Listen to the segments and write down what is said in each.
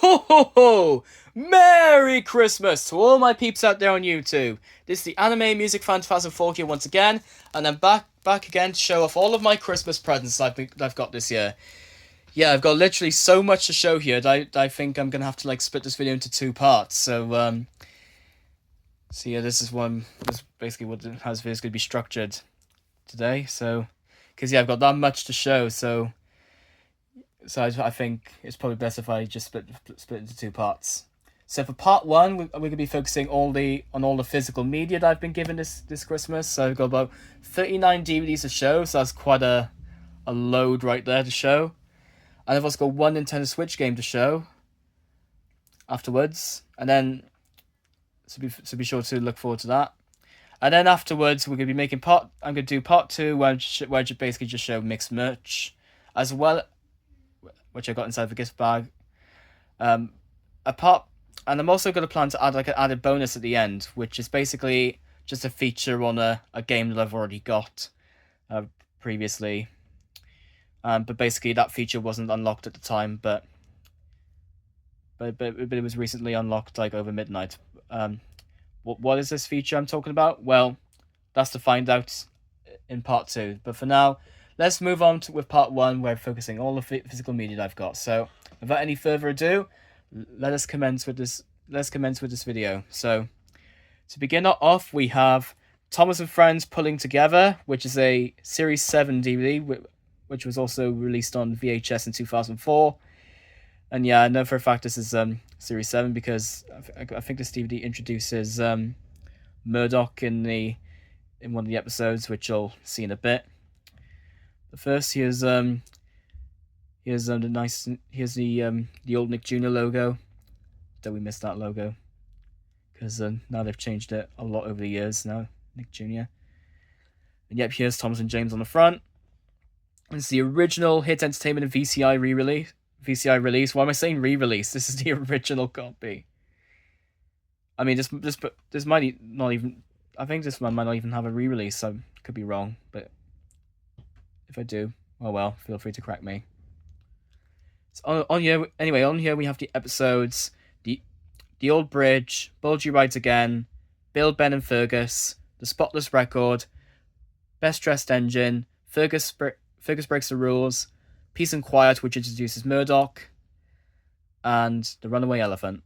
Ho ho ho! Merry Christmas to all my peeps out there on YouTube. This is the Anime Music Fan 2004 here once again, and I'm back again to show off all of my Christmas presents I've got this year. Yeah, I've got literally so much to show here that I think I'm gonna have to like split this video into two parts. So yeah, this is basically what how this video is gonna be structured today. So, because yeah, I've got that much to show, so I think it's probably best if I just split into two parts. So for part one, we're going to be focusing on all the physical media that I've been given this Christmas. So I've got about 39 DVDs to show, so that's quite a load right there to show. And I've also got one Nintendo Switch game to show afterwards. And then, so be sure to look forward to that. And then afterwards, we're going to be I'm going to do part two, where I basically just show mixed merch, as well, which I got inside the gift bag. And I'm also going to plan to add like an added bonus at the end, which is basically just a feature on a game that I've already got previously. But basically that feature wasn't unlocked at the time, but it was recently unlocked like over midnight. What is this feature I'm talking about? Well, that's to find out in part two. But for now, let's move on with part one, where I'm focusing all the physical media that I've got. So, without any further ado, let's commence with this video. So, to begin off, we have Thomas and Friends Pulling Together, which is a Series 7 DVD, which was also released on VHS in 2004. And yeah, I know for a fact this is Series 7 because I think this DVD introduces Murdoch in one of the episodes, which you'll see in a bit. But first, here's the old Nick Jr. logo. Don't we miss that logo? Because now they've changed it a lot over the years now, Nick Jr. And yep, here's Thomas and James on the front. It's the original Hit Entertainment and VCI release. Why am I saying re-release? This is the original copy. I mean, this might not even. I think this one might not even have a re-release. So I could be wrong, but if I do, oh well. Feel free to correct me. So on here we have the episodes: the Old Bridge, Bulgy Rides Again, Bill, Ben and Fergus, The Spotless Record, Best Dressed Engine, Fergus Breaks the Rules, Peace and Quiet, which introduces Murdoch, and The Runaway Elephant.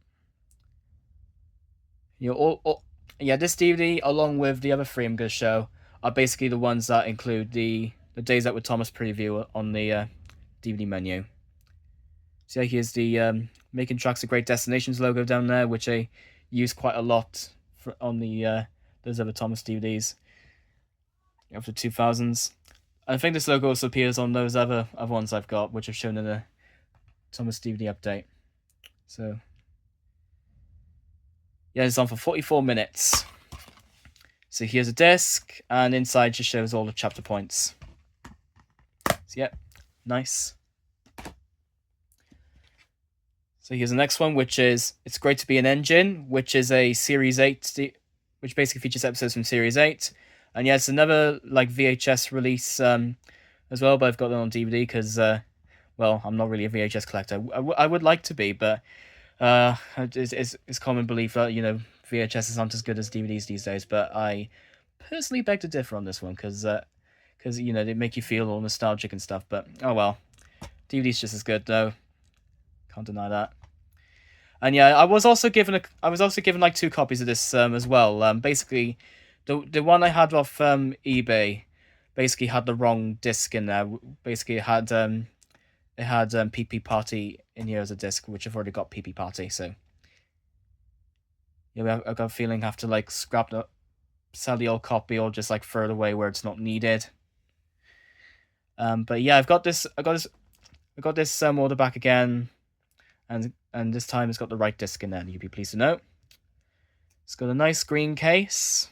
This DVD, along with the other three I'm going to show, are basically the ones that include the Days Out with Thomas preview on the DVD menu. So yeah, here's the Making Tracks a Great Destinations logo down there, which I use quite a lot on the those other Thomas DVDs of the 2000s. I think this logo also appears on those other ones I've got, which I've shown in the Thomas DVD update. So, yeah, it's on for 44 minutes. So here's a disc, and inside just shows all the chapter points. So, yeah, nice. So here's the next one, which is It's Great to Be an Engine, which is a Series 8, which basically features episodes from Series 8. And yeah, it's another like VHS release as well, but I've got it on DVD because, well, I'm not really a VHS collector. I would like to be, but it's common belief that, you know, VHSs aren't as good as DVDs these days. But I personally beg to differ on this one because you know, they make you feel all nostalgic and stuff. But oh well, DVD's just as good though. Can't deny that. And yeah, I was also given like two copies of this as well. Basically, the one I had off eBay basically had the wrong disc in there. Basically, it had PP Party in here as a disc, which I've already got PP Party. So yeah, I've got a feeling I have to like sell the old copy or just like throw it away where it's not needed. But yeah, I got this order back again, and this time it's got the right disc in there. You'd be pleased to know. It's got a nice green case.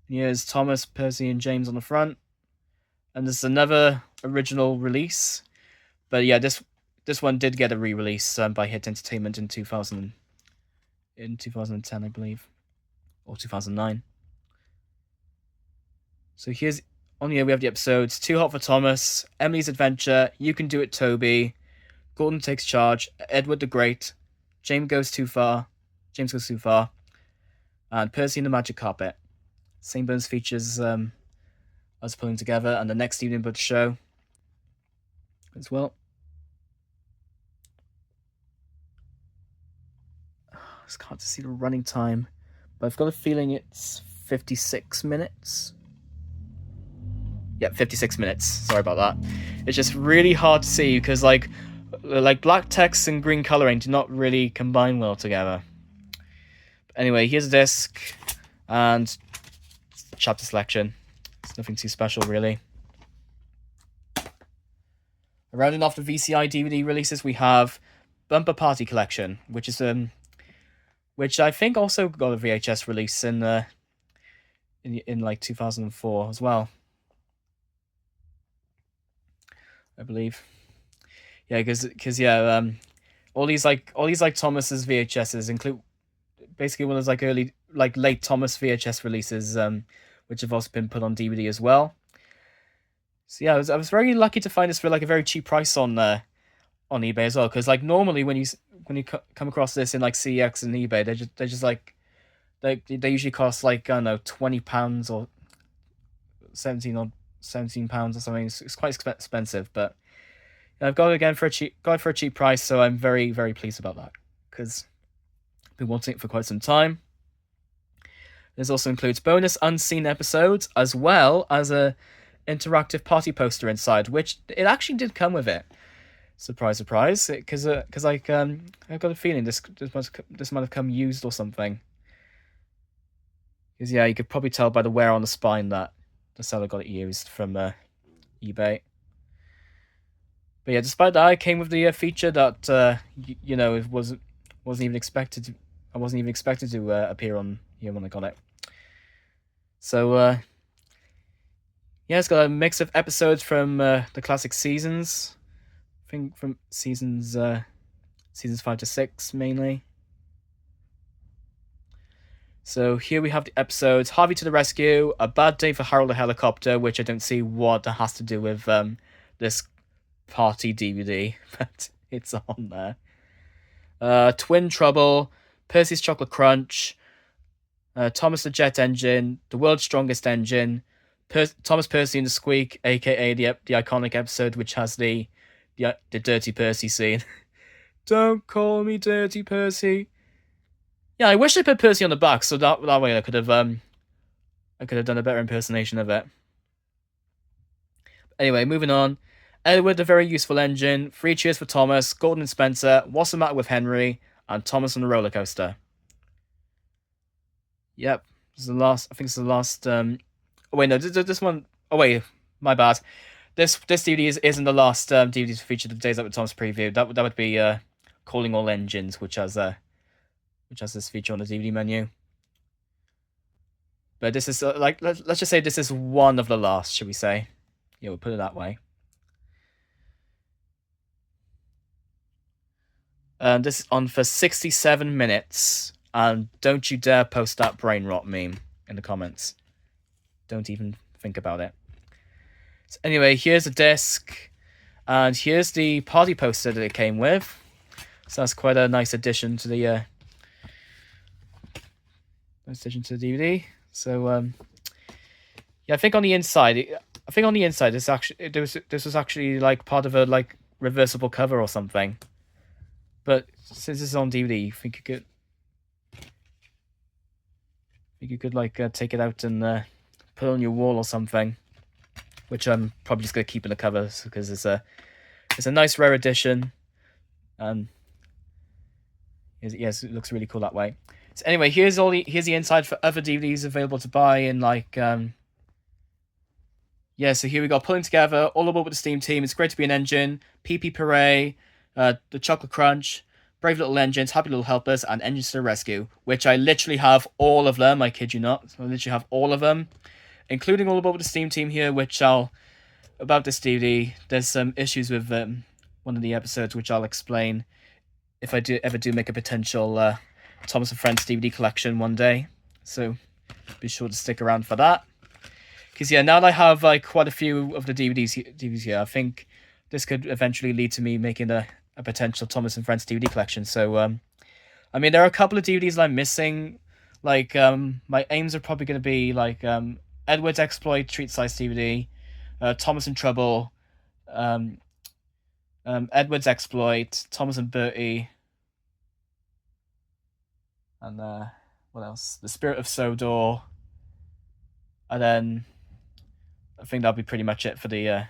Here's Thomas, Percy, and James on the front. And this is another original release. But yeah, this one did get a re-release by Hit Entertainment in 2010, I believe. Or 2009. So on here we have the episodes Too Hot for Thomas, Emily's Adventure, You Can Do It Toby, Gordon Takes Charge, Edward the Great, James Goes Too Far, and Percy and the Magic Carpet. Same bonus features us pulling together, and the next evening book show as well. It's hard to see the running time, but I've got a feeling it's 56 minutes. Yeah, 56 minutes. Sorry about that. It's just really hard to see because like black text and green coloring do not really combine well together. But anyway, here's a disc and chapter selection. It's nothing too special really. Rounding off the VCI DVD releases, we have Bumper Party Collection, which is which I think also got a VHS release in like 2004 as well, I believe. Yeah, because all these Thomas's VHSs include basically one of those late Thomas VHS releases, which have also been put on DVD as well. So yeah, I was very lucky to find this for like a very cheap price on eBay as well. Because like normally when you come across this in like CX and eBay, they're just like they usually cost like, I don't know, £20 or £17 or something. It's quite expensive, but I've got it again for a cheap price. So I'm very, very pleased about that because I've been wanting it for quite some time. This also includes bonus unseen episodes as well as a interactive party poster inside, which it actually did come with it. Surprise, surprise! Because like I've got a feeling this might have come used or something. Because yeah, you could probably tell by the wear on the spine that the seller got it used from eBay. But yeah, despite that, it came with the feature that it wasn't even expected to. I wasn't even expected to appear on here when I got it. So yeah, it's got a mix of episodes from the classic seasons. I think from seasons 5 to 6 mainly. So here we have the episodes: Harvey to the Rescue, A Bad Day for Harold the Helicopter, which I don't see what that has to do with this party DVD, but it's on there. Twin Trouble, Percy's Chocolate Crunch, Thomas the Jet Engine, The World's Strongest Engine, Thomas Percy and the Squeak, aka the iconic episode which has the Dirty Percy scene. Don't call me Dirty Percy. Yeah, I wish they put Percy on the back so that way I could have done a better impersonation of it. Anyway, moving on. Edward the Very Useful Engine, 3 Cheers for Thomas, Gordon and Spencer, What's the Matter with Henry, and Thomas on the Roller Coaster. Yep, this is the last. I think this is the last. Oh wait, no, this one. Oh wait, my bad. This DVD isn't the last DVD featured of Days Out with Thomas preview. That would be Calling All Engines, which has this feature on the DVD menu. But this is let's just say this is one of the last, should we say? Yeah, we'll put it that way. This is on for 67 minutes, and don't you dare post that brain rot meme in the comments. Don't even think about it. So anyway, here's a disc, and here's the party poster that it came with. So that's quite a nice addition to the DVD. So yeah, I think on the inside, this actually this was actually like part of a like reversible cover or something. But since this is on DVD, you think you could like take it out and put it on your wall or something, which I'm probably just gonna keep in the cover because it's a nice rare edition, and yes, it looks really cool that way. So anyway, here's the inside for other DVDs available to buy in like yeah. So here we go, Pulling Together, All Aboard with the Steam Team, It's Great to Be an Engine, PP Parade, The Chocolate Crunch, Brave Little Engines, Happy Little Helpers, and Engines to the Rescue, which I literally have all of them. I kid you not. I literally have all of them, including All Aboard with the Steam Team here, which about this DVD, there's some issues with one of the episodes, which I'll explain if I ever do make a potential Thomas and Friends DVD collection one day. So be sure to stick around for that. Because yeah, now that I have like quite a few of the DVDs here, I think this could eventually lead to me making a potential Thomas and Friends DVD collection. So I mean, there are a couple of DVDs that I'm missing. Like, my aims are probably going to be like Edward's Exploit Treat Size DVD, Thomas in Trouble, um, Edward's Exploit, Thomas and Bertie, and what else? The Spirit of Sodor, and then I think that'll be pretty much it for the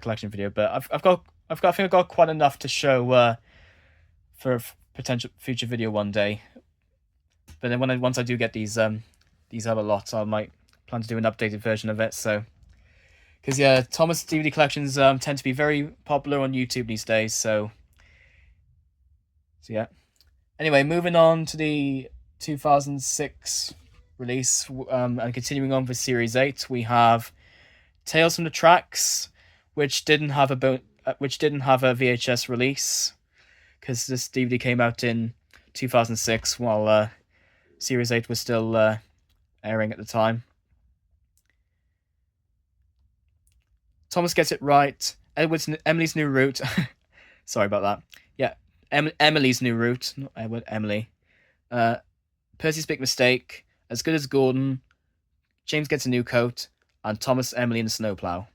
collection video. But I think I've got quite enough to show for a potential future video one day. But then once I do get these other lots, I might plan to do an updated version of it. So, because yeah, Thomas DVD collections tend to be very popular on YouTube these days. So yeah. Anyway, moving on to the 2006 release, and continuing on with Series 8, we have Tales from the Tracks, which didn't have a VHS release, because this DVD came out in 2006 while Series 8 was still airing at the time. Thomas Gets It Right, Emily's New Route. Sorry about that. Yeah, Emily's New Route, not Edward, Emily. Percy's Big Mistake, As Good as Gordon, James Gets a New Coat, and Thomas, Emily, and the Snowplow.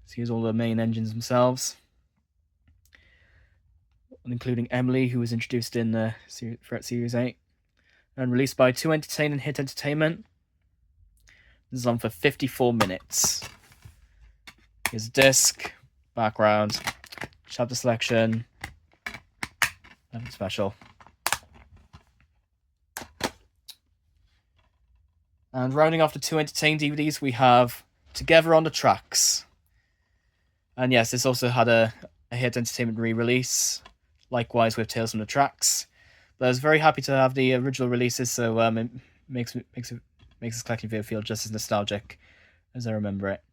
So here's all the main engines themselves, including Emily, who was introduced in throughout Series 8, and released by 2 Entertain and Hit Entertainment. This is on for 54 minutes. Here's a disc, background, chapter selection, nothing special. And rounding off the 2 Entertain DVDs, we have Together on the Tracks. And yes, this also had a Hit Entertainment re-release, likewise with Tales from the Tracks. But I was very happy to have the original releases, so it makes this collection video feel just as nostalgic as I remember it.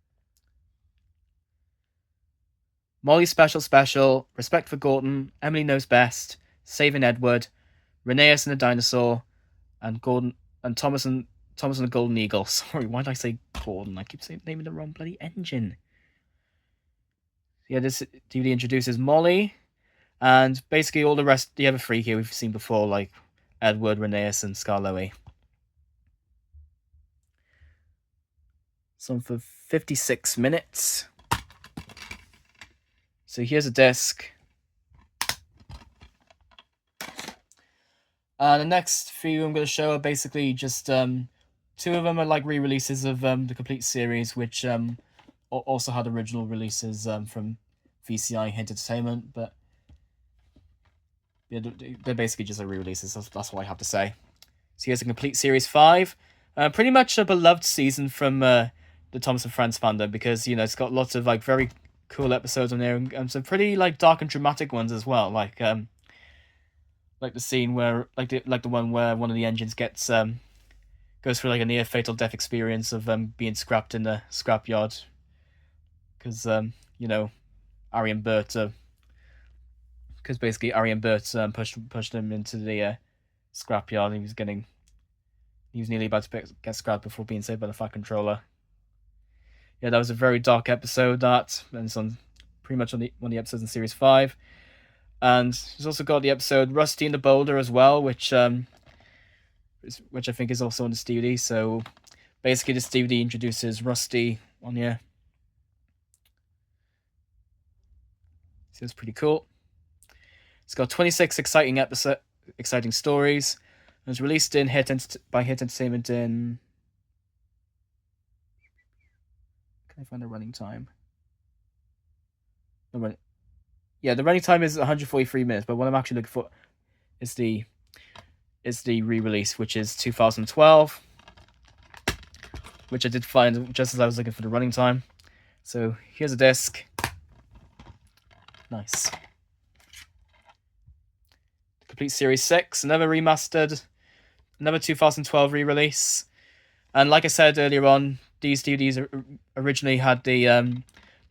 Molly Special, Respect for Gordon, Emily Knows Best, Saving Edward, Rheneas and the Dinosaur, and Gordon and Thomas and the Golden Eagle. Sorry, why did I say Gordon? I keep naming the wrong bloody engine. Yeah, this DVD introduces Molly, and basically all the rest, the other three here we've seen before, like Edward, Rheneas, and Skarloey. So for 56 minutes. So here's a disc. The next few I'm going to show are basically just 2 of them are like re-releases of the complete series, which also had original releases from VCI Hit Entertainment, but yeah, they're basically just re-releases. That's what I have to say. So here's a complete Series 5. Pretty much a beloved season from the Thomas and Friends fandom, because it's got lots of like very cool episodes on there, and some pretty like dark and dramatic ones as well. Like the scene where like the one where one of the engines gets goes through like a near fatal death experience of being scrapped in the scrapyard, because Ari and Bert because basically Ari and Bert pushed him into the scrapyard. He was nearly about to get scrapped before being saved by the Fat Controller. Yeah, that was a very dark episode, and it's on pretty much on one of the episodes in Series 5. And he's also got the episode Rusty and the Boulder as well, which I think is also on this DVD. So basically this DVD introduces Rusty on here. So it's pretty cool. It's got 26 exciting stories. It was released by Hit Entertainment in... Can I find the running time? Yeah, the running time is 143 minutes, but what I'm actually looking for is the re-release, which is 2012, which I did find just as I was looking for the running time. So here's a disc. Nice. Complete Series 6, another remastered, another 2012 re-release. And like I said earlier on, these DVDs originally had their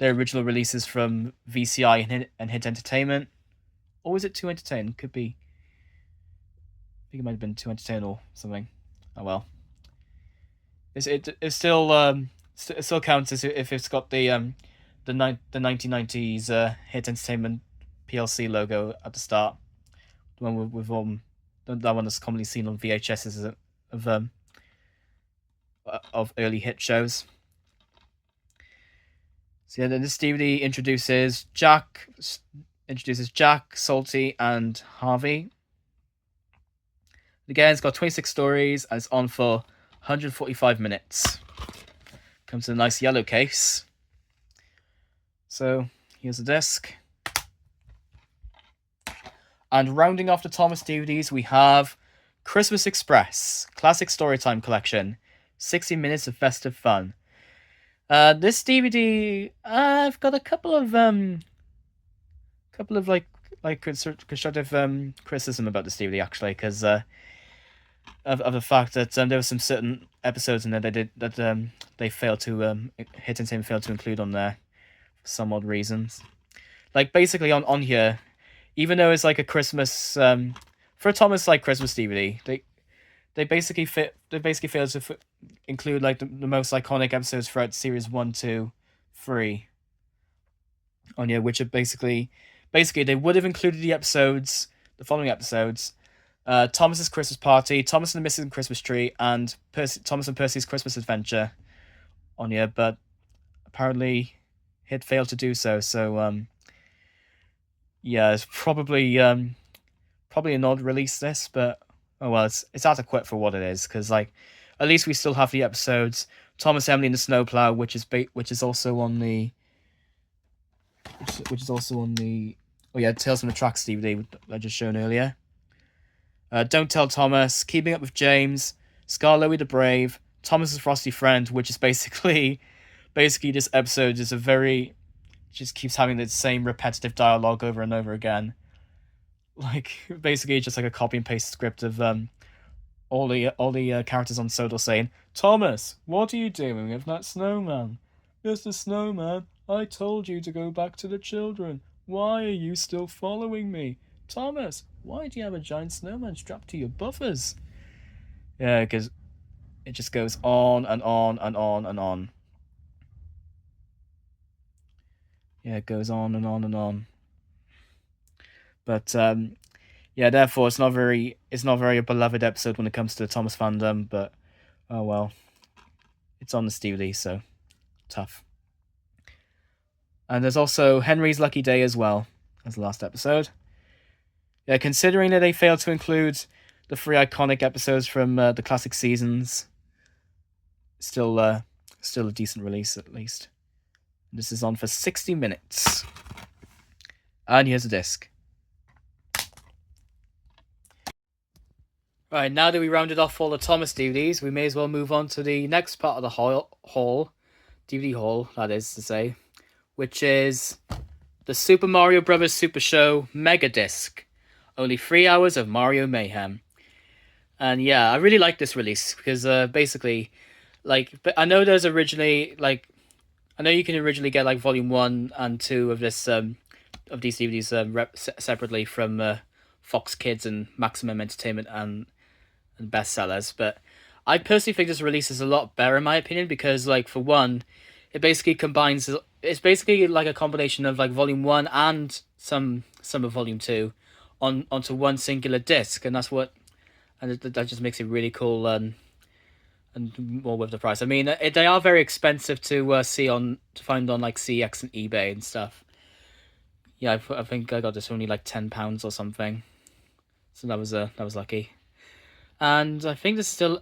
original releases from VCI and Hit Entertainment. Or was it 2 Entertainment? Could be. I think it might have been 2 Entertainment or something. Oh well. It still counts as if it's got the 1990s Hit Entertainment PLC logo at the start. The one with that one that's commonly seen on VHSs of early hit shows. So yeah, then this DVD introduces Jack, Salty, and Harvey. Again, it's got 26 stories and it's on for 145 minutes. Comes in a nice yellow case. So here's the disc. And rounding off the Thomas DVDs, we have Christmas Express, Classic Storytime Collection, 60 minutes of festive fun. This DVD, I've got a couple of constructive criticism about this DVD actually, because of the fact that there were some certain episodes in there they failed to Hit Entertainment failed to include on there for some odd reasons. Like basically on here, even though it's like a Christmas for a Thomas like Christmas DVD, they basically failed to include like the most iconic episodes throughout series 1, 2, 3 on here, which are basically they would have included the following episodes: Thomas's Christmas Party, Thomas and the Missing Christmas Tree, and Thomas and Percy's Christmas Adventure on here, but apparently Hit failed to do so. So yeah, it's probably an odd release this, but oh well, it's adequate for what it is, because like at least we still have the episodes Thomas, Emily, and the Snowplow, which is also on the Tales from the Tracks DVD I just shown earlier. Don't Tell Thomas, Keeping Up with James, Scar Louie the Brave, Thomas's Frosty Friend, which is basically this episode is just keeps having the same repetitive dialogue over and over again. Like basically just like a copy and paste script of all the characters on Sodor saying, "Thomas, what are you doing with that snowman? Mr. Snowman, I told you to go back to the children. Why are you still following me? Thomas, why do you have a giant snowman strapped to your buffers?" Yeah, because it just goes on and on and on and on. Yeah, it goes on and on and on. But yeah, therefore it's not very a beloved episode when it comes to the Thomas fandom, but oh well. It's on the DVD, so tough. And there's also Henry's Lucky Day as well as the last episode. Yeah, considering that they failed to include the 3 iconic episodes from the classic seasons, still a decent release at least. This is on for 60 minutes. And here's the disc. Right, now that we rounded off all the Thomas DVDs, we may as well move on to the next part of the DVD haul, that is to say, which is the Super Mario Bros. Super Show Mega Disc. Only 3 hours of Mario mayhem. And yeah, I really like this release because basically, like, but I know there's originally like, I know you can originally get like Volume 1 and 2 of this of these DVDs separately from Fox Kids and Maximum Entertainment and bestsellers, but I personally think this release is a lot better in my opinion because, like, for one, it basically combines. It's basically like a combination of like Volume 1 and some of Volume 2 onto one singular disc, and that just makes it really cool and more with the price. I mean, they are very expensive to find on like CX and eBay and stuff. Yeah, I think I got this for only like £10 or something, so that was lucky. And I think the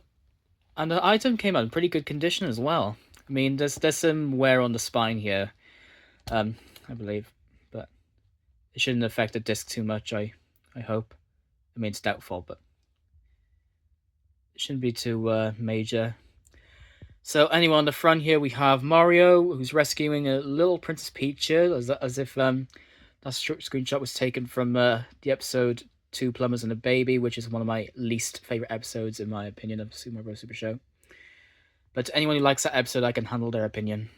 item came out in pretty good condition as well. I mean, there's some wear on the spine here, I believe, but it shouldn't affect the disc too much. I hope. I mean, it's doubtful, but it shouldn't be too major. So anyway, on the front here we have Mario, who's rescuing a little Princess Peach here, as if that screenshot was taken from the episode 2 Plumbers and a Baby, which is one of my least favorite episodes in my opinion of Super Mario Bros. Super Show. But to anyone who likes that episode, I can handle their opinion.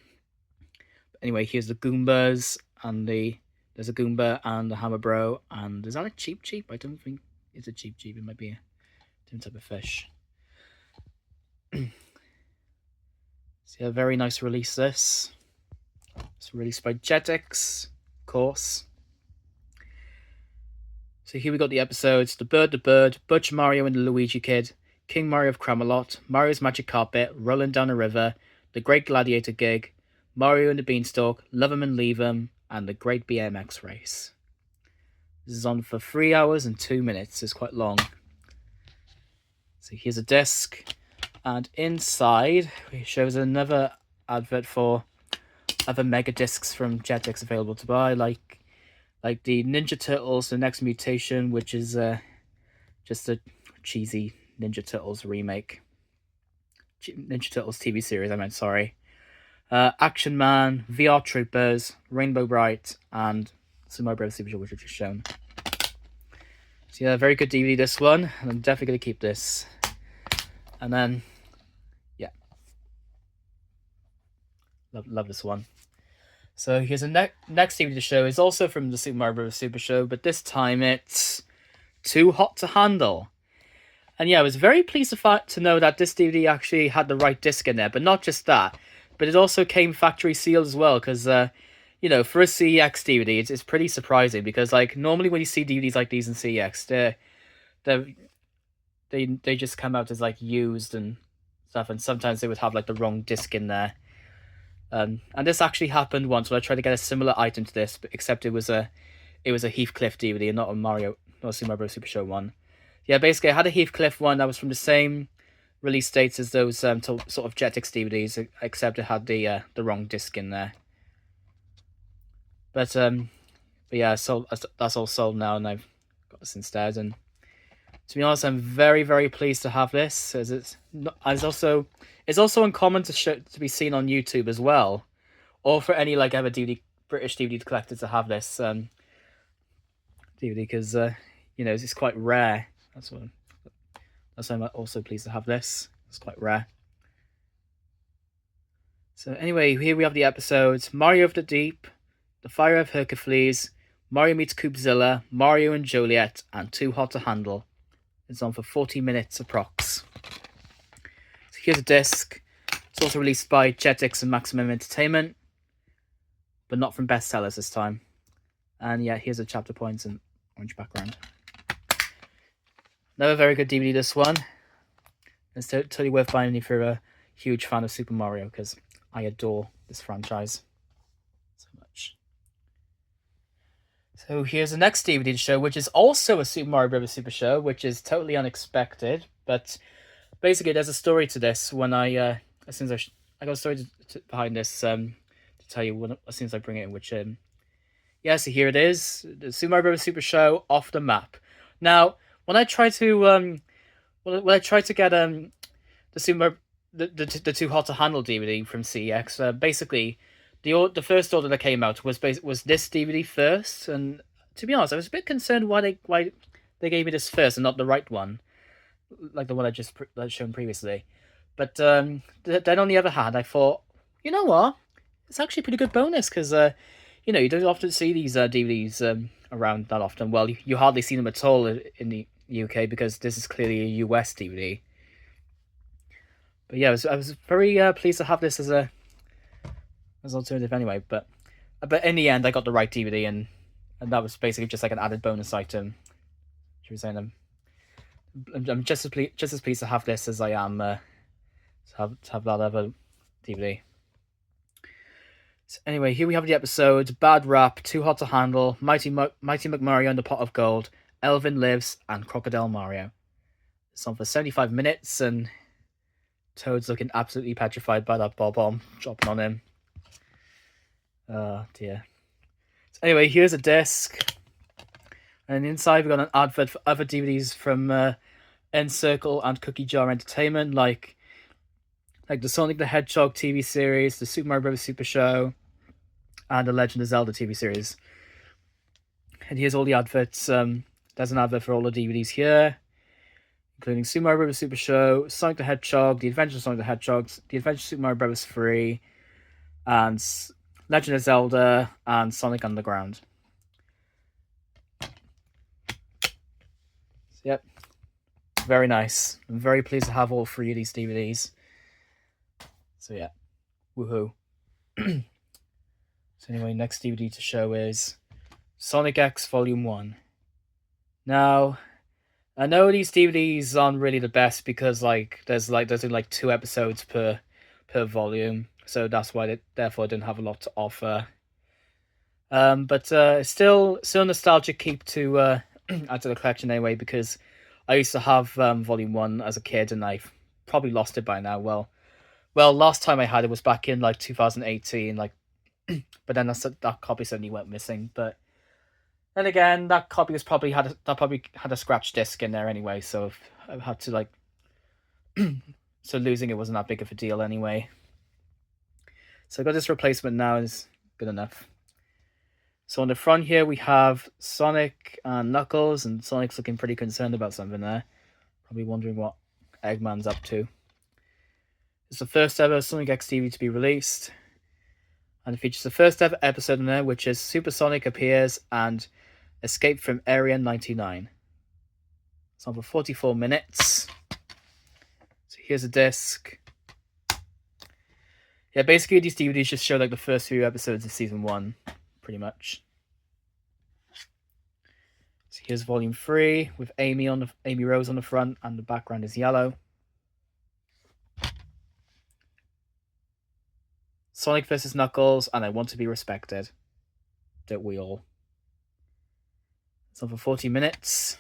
But anyway, here's the Goombas, and there's a Goomba and the Hammer Bro, and is that a Cheep Cheep? I don't think it's a Cheep Cheep. It might be a different type of fish. So yeah, very nice release this. It's released by Jetix, of course. So here we got the episodes: The Bird, Butch Mario and the Luigi Kid, King Mario of Camelot, Mario's Magic Carpet, Rolling Down a River, The Great Gladiator Gig, Mario and the Beanstalk, Love 'Em and Leave 'Em, and The Great BMX Race. This is on for 3 hours and 2 minutes. It's quite long. So here's a disc, and inside it shows another advert for other mega discs from Jetix available to buy, like the Ninja Turtles: The Next Mutation, which is just a cheesy Ninja Turtles remake. Ninja Turtles TV series, I meant, sorry. Action Man, VR Troopers, Rainbow Bright, and Super Mario Bros. Super Show, which I just shown. So yeah, very good DVD, this one, and I'm definitely going to keep this. And then, yeah. Love this one. So here's a next DVD to show. Is also from the Super Mario Bros. Super Show, but this time it's Too Hot to Handle. And yeah, I was very pleased to know that this DVD actually had the right disc in there, but not just that, but it also came factory sealed as well, because, you know, for a CEX DVD, it's pretty surprising, because, like, normally when you see DVDs like these in CEX, they just come out as, like, used and stuff, and sometimes they would have, like, the wrong disc in there. And this actually happened once when I tried to get a similar item to this, but except it was a Heathcliff DVD and not a Super Mario Bros. Super Show one. Yeah, basically, I had a Heathcliff one that was from the same release dates as those sort of Jetix DVDs, except it had the wrong disc in there. But yeah, that's all sold now, and I've got this instead. And to be honest, I'm very, very pleased to have this, as it's also uncommon to be seen on YouTube as well, or for any like ever British DVD collector to have this DVD, because you know, it's quite rare. That's why I'm also pleased to have this. It's quite rare. So anyway, here we have the episodes: Mario of the Deep, The Fire of Hercules, Mario Meets Coopzilla, Mario and Joliet, and Too Hot to Handle. It's on for 40 minutes approx. So here's a disc. It's also released by Jetix and Maximum Entertainment, but not from Bestsellers this time. And yeah, here's the chapter points and orange background. Another very good DVD, this one. It's totally worth buying if you're a huge fan of Super Mario, because I adore this franchise so much. So here's the next DVD to show, which is also a Super Mario Bros. Super Show, which is totally unexpected. But basically, there's a story to this. When I got a story behind this to tell you as soon as I bring it in. Which yeah, so here it is, the Super Mario Bros. Super Show off the map. Now, when I try to get the Too Hot to Handle DVD from CEX, basically the first order that came out was this DVD first, and to be honest, I was a bit concerned why they gave me this first and not the right one, like the one I just shown previously. But then on the other hand, I thought, you know what, it's actually a pretty good bonus, because you know, you don't often see these DVDs around that often. Well, you hardly see them at all in the UK, because this is clearly a US DVD. But yeah, I was very pleased to have this as an alternative anyway. But in the end, I got the right DVD, and that was basically just like an added bonus item. Should we say I'm just as pleased to have this as I am to have that other DVD. So anyway, here we have the episodes: Bad Rap, Too Hot to Handle, Mighty McMario and the Pot of Gold, Elvin Lives, and Crocodile Mario. It's on for 75 minutes, and Toad's looking absolutely petrified by that bomb dropping on him. Oh dear. So anyway, here's a disc, and inside we've got an advert for other DVDs from N-Circle and Cookie Jar Entertainment, like the Sonic the Hedgehog TV series, the Super Mario Bros. Super Show, and the Legend of Zelda TV series. And here's all the adverts. There's an advert for all the DVDs here, including Super Mario Bros. Super Show, Sonic the Hedgehog, The Adventures of Sonic the Hedgehog, The Adventures of Super Mario Bros. 3, and Legend of Zelda, and Sonic Underground. So, yep. Very nice. I'm very pleased to have all 3 of these DVDs. So yeah, woohoo. So anyway, next DVD to show is Sonic X Volume 1. Now, I know these DVDs aren't really the best because there's only like 2 episodes per volume, so that's why they therefore didn't have a lot to offer. But still nostalgic keep to add to the collection anyway, because I used to have volume one as a kid, and I've probably lost it by now. Last time I had it was back in like 2018, like, but then that copy suddenly went missing. But then again, that copy probably had a scratch disc in there anyway, so I had to like, so losing it wasn't that big of a deal anyway. So I got this replacement now, is good enough. So on the front here we have Sonic and Knuckles, and Sonic's looking pretty concerned about something there. Probably wondering what Eggman's up to. It's the first ever Sonic X TV to be released, and it features the first ever episode in there, which is Super Sonic appears and Escape from Area 99. It's on for 44 minutes. So here's a disc. Yeah, basically these DVDs just show like the first few episodes of season 1, pretty much. So here's volume 3 with Amy Rose on the front, and the background is yellow. Sonic vs. Knuckles, and I Want to Be Respected. Don't we all? It's on for 40 minutes.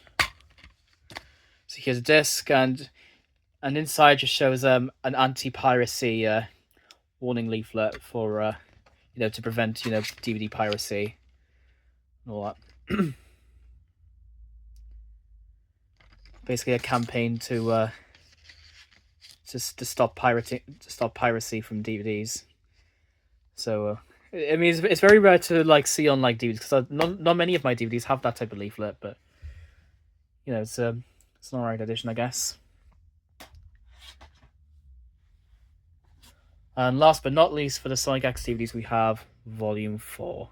So here's a disc, and inside just shows an anti-piracy warning leaflet for to prevent DVD piracy and all that. Basically a campaign to stop piracy from DVDs. So I mean, it's very rare to like see on like DVDs, because not many of my DVDs have that type of leaflet, but it's an alright edition, I guess. And last but not least, for the Sonic X DVDs, we have Volume 4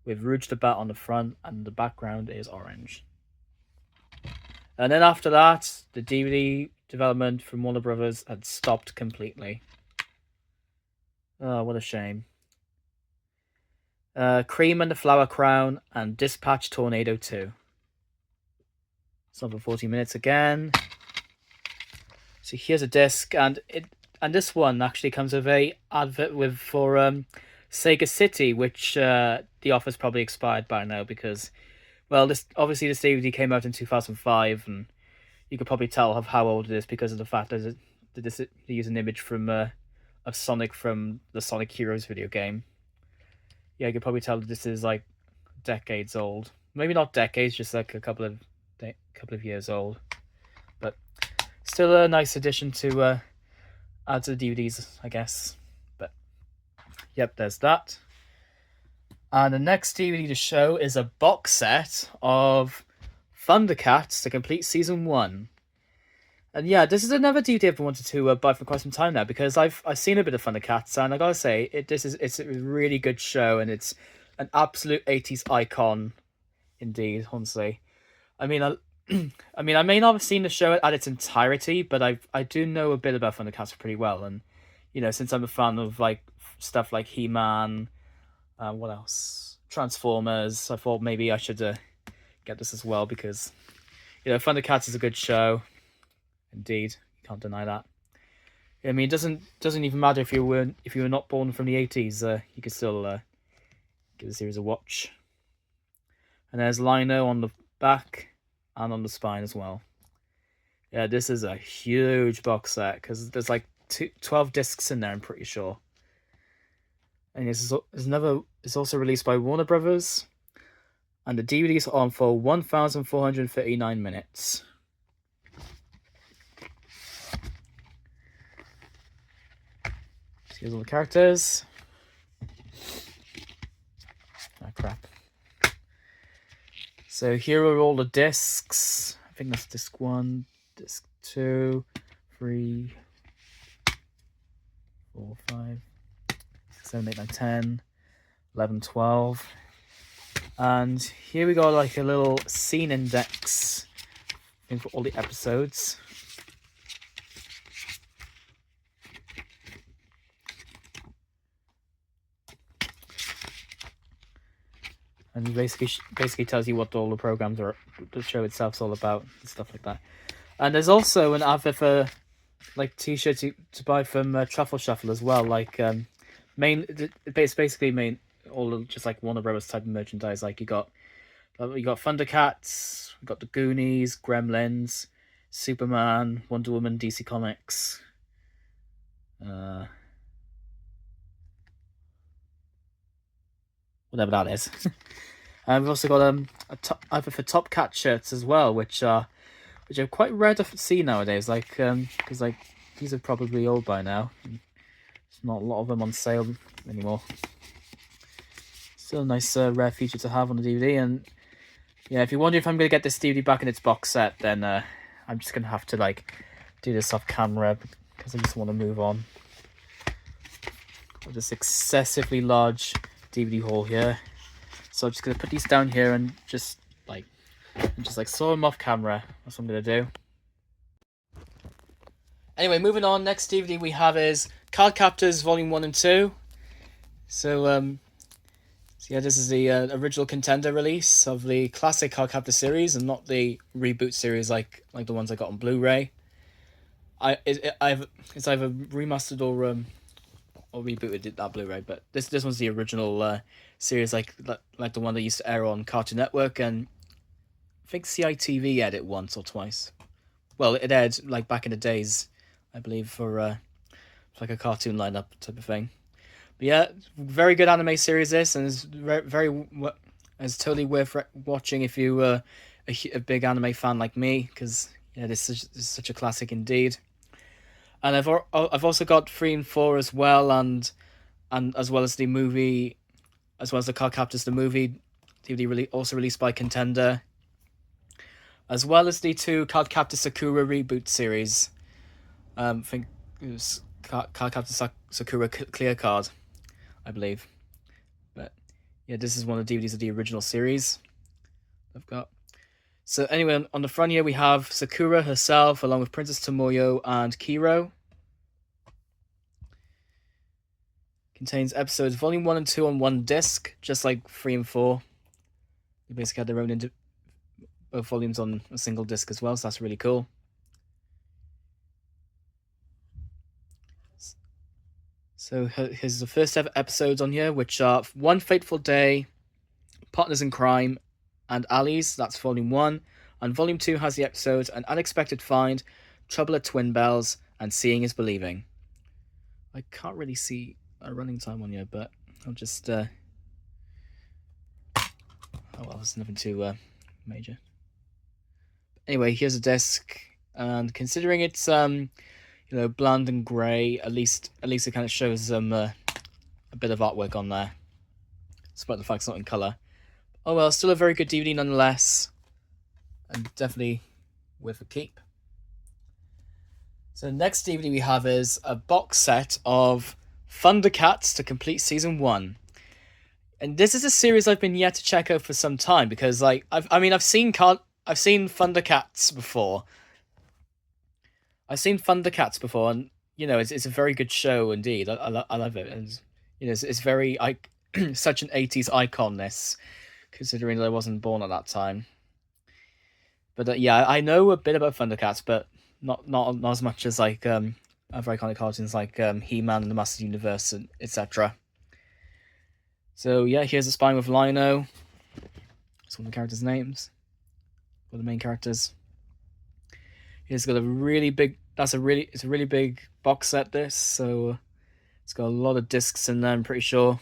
with Rouge the Bat on the front, and the background is orange. And then after that, the DVD development from Warner Brothers had stopped completely. Oh, what a shame. Cream and the Flower Crown and Dispatch Tornado 2. It's on for 40 minutes again. So here's a disc, and this one actually comes with a advert for Sega City, which the offer's probably expired by now, because this DVD came out in 2005, and you could probably tell of how old it is because of the fact that they use an image from of Sonic from the Sonic Heroes video game. Yeah, you could probably tell that this is like decades old. Maybe not decades, just like a couple of years old. But still a nice addition to add to the DVDs, I guess. But yep, there's that. And the next DVD to show is a box set of Thundercats to complete season 1. And yeah, this is another DVD I've wanted to buy for quite some time now, because I've seen a bit of Thundercats, and I gotta say, it's a really good show, and it's an absolute 80s icon, indeed. Honestly, I mean, I may not have seen the show at its entirety, but I do know a bit about Thundercats pretty well, and since I'm a fan of like stuff like He-Man, what else, Transformers, I thought maybe I should get this as well, because Thundercats is a good show. Indeed, you can't deny that. I mean, it doesn't even matter if you were not born from the 80s. You could still give the series a watch. And there's Lino on the back and on the spine as well. Yeah, this is a huge box set, because there's like 12 discs in there, I'm pretty sure. And it's also released by Warner Brothers, and the DVDs are on for 1,439 minutes. Here's all the characters. Oh, crap. So here are all the discs. I think that's disc 1, disc 2, 3, 4, 5, 6, 7, 8, 9, 10, 11, 12. And here we got like a little scene index thing for all the episodes. and basically tells you what all the programs are, the show itself's all about, and stuff like that. And there's also an advert for like t-shirts to buy from Truffle Shuffle as well. Like it's basically all just like Warner Brothers type of merchandise. Like you got Thundercats, we got the Goonies, Gremlins, Superman, Wonder Woman, DC Comics. Whatever that is. And we've also got either for Top Cat shirts as well, which are quite rare to see nowadays. Like because like these are probably old by now. There's not a lot of them on sale anymore. Still a nice rare feature to have on the DVD. And yeah, if you wonder if I'm gonna get this DVD back in its box set, then I'm just gonna have to like do this off camera because I just want to move on. With this excessively large DVD haul here, so I'm just gonna put these down here and just like saw them off camera. That's what I'm gonna do. Anyway, moving on. Next DVD we have is Card Captors Volume 1 and 2. So yeah, this is the original Contender release of the classic Card Captor series, and not the reboot series like the ones I got on Blu-ray. It's either remastered or rebooted that Blu-ray, but this one's the original series, like the one that used to air on Cartoon Network, and I think CITV aired it once or twice. Well, it aired like back in the days, I believe, for like a cartoon lineup type of thing. But yeah, very good anime series this, and it's totally worth watching if you a big anime fan like me, because yeah, this is such a classic indeed. And I've also got 3 and 4 as well, and as well as the movie, as well as the Card Captors the movie DVD also released by Contender, as well as the 2 Card Captor Sakura reboot series. I think it was Card Captor Sakura Clear Card, I believe. But yeah, this is one of the DVDs of the original series I've got. So anyway, on the front here we have Sakura herself, along with Princess Tomoyo and Kiro. Contains episodes Volume 1 and 2 on one disc, just like 3 and 4. They basically had their own both volumes on a single disc as well, so that's really cool. So here's the first ever episodes on here, which are One Fateful Day, Partners in Crime, and Allies. That's Volume 1. And Volume 2 has the episodes An Unexpected Find, Trouble at Twin Bells, and Seeing is Believing. I can't really see a running time on here, but I'll just oh well, there's nothing too major. Anyway, here's a disc, and considering it's bland and grey, at least it kind of shows a bit of artwork on there, despite the fact it's not in colour. Oh well, still a very good DVD nonetheless, and definitely worth a keep. So the next DVD we have is a box set of Thundercats to complete season 1. And this is a series I've been yet to check out for some time, because like I've seen Thundercats before. I've seen Thundercats before, and it's a very good show indeed. I love it, and it's very such an 80s icon, this, considering that I wasn't born at that time. But yeah, I know a bit about Thundercats, but not as much as like other iconic cartoons like He-Man and the Masters Universe, and etc. So yeah, here's a spine with Lion-O. That's one of the characters' names. One of the main characters. He's got a really big. It's a really big box set. This, so it's got a lot of discs in there, I'm pretty sure.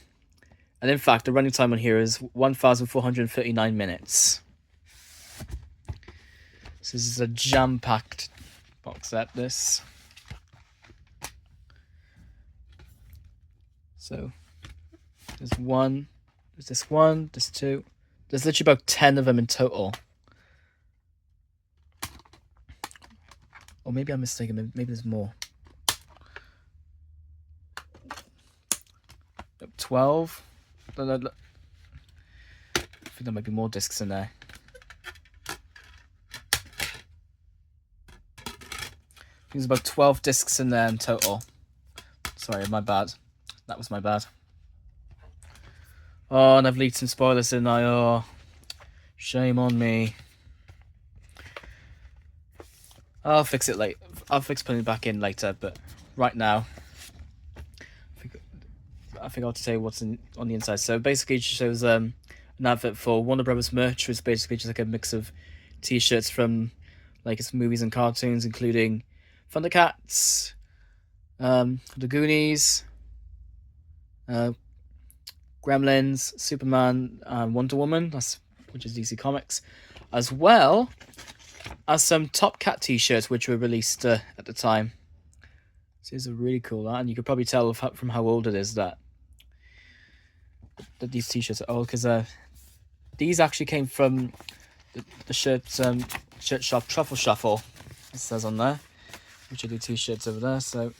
And in fact, the running time on here is 1,439 minutes. So this is a jam-packed box set. This. So there's this one, there's 2. There's literally about 10 of them in total. Or maybe I'm mistaken. Maybe there's more. 12. I think there might be more discs in there. There's about 12 discs in there in total. Sorry, my bad. That was my bad. Oh, and I've leaked some spoilers, didn't I? Oh, shame on me. I'll fix it later. I'll fix putting it back in later, but right now, I think I'll tell you what's on the inside. So basically, it shows an advert for Warner Brothers merch, which is basically just like a mix of T-shirts from like its movies and cartoons, including Thundercats, The Goonies, Gremlins, Superman, and Wonder Woman. Which is DC Comics, as well as some Top Cat T-shirts, which were released at the time. So these are really cool, and you could probably tell from how old it is that these T-shirts are old, because these actually came from the shirt shop Truffle Shuffle. It says on there, which are the T-shirts over there. So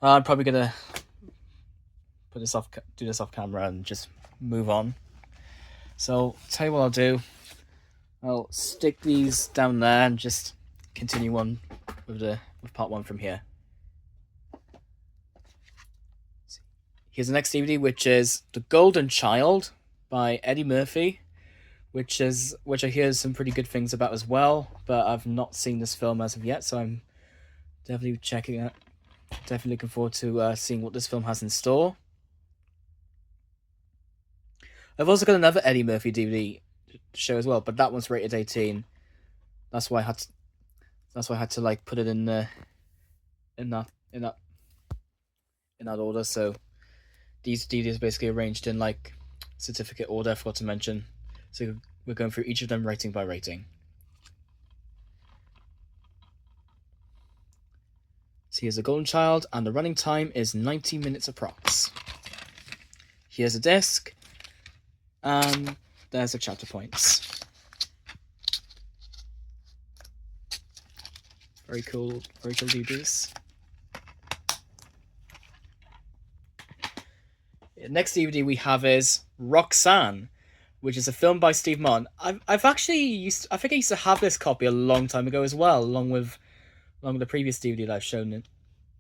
I'm probably gonna do this off camera and just move on. So tell you what I'll do. I'll stick these down there and just continue on with part 1 from here. Here's the next DVD, which is The Golden Child by Eddie Murphy, which I hear some pretty good things about as well, but I've not seen this film as of yet, so I'm definitely checking it. Definitely looking forward to seeing what this film has in store. I've also got another Eddie Murphy DVD show as well, but that one's rated 18. That's why I had to like put it in that order. So these DVDs are basically arranged in like certificate order, I forgot to mention. So we're going through each of them rating by rating. So here's The Golden Child, and the running time is 90 minutes approx. Here's a disc, and there's the chapter points. Very cool DVDs. The next DVD we have is Roxanne, which is a film by Steve Martin. I think I used to have this copy a long time ago as well, along with the previous DVD that I've shown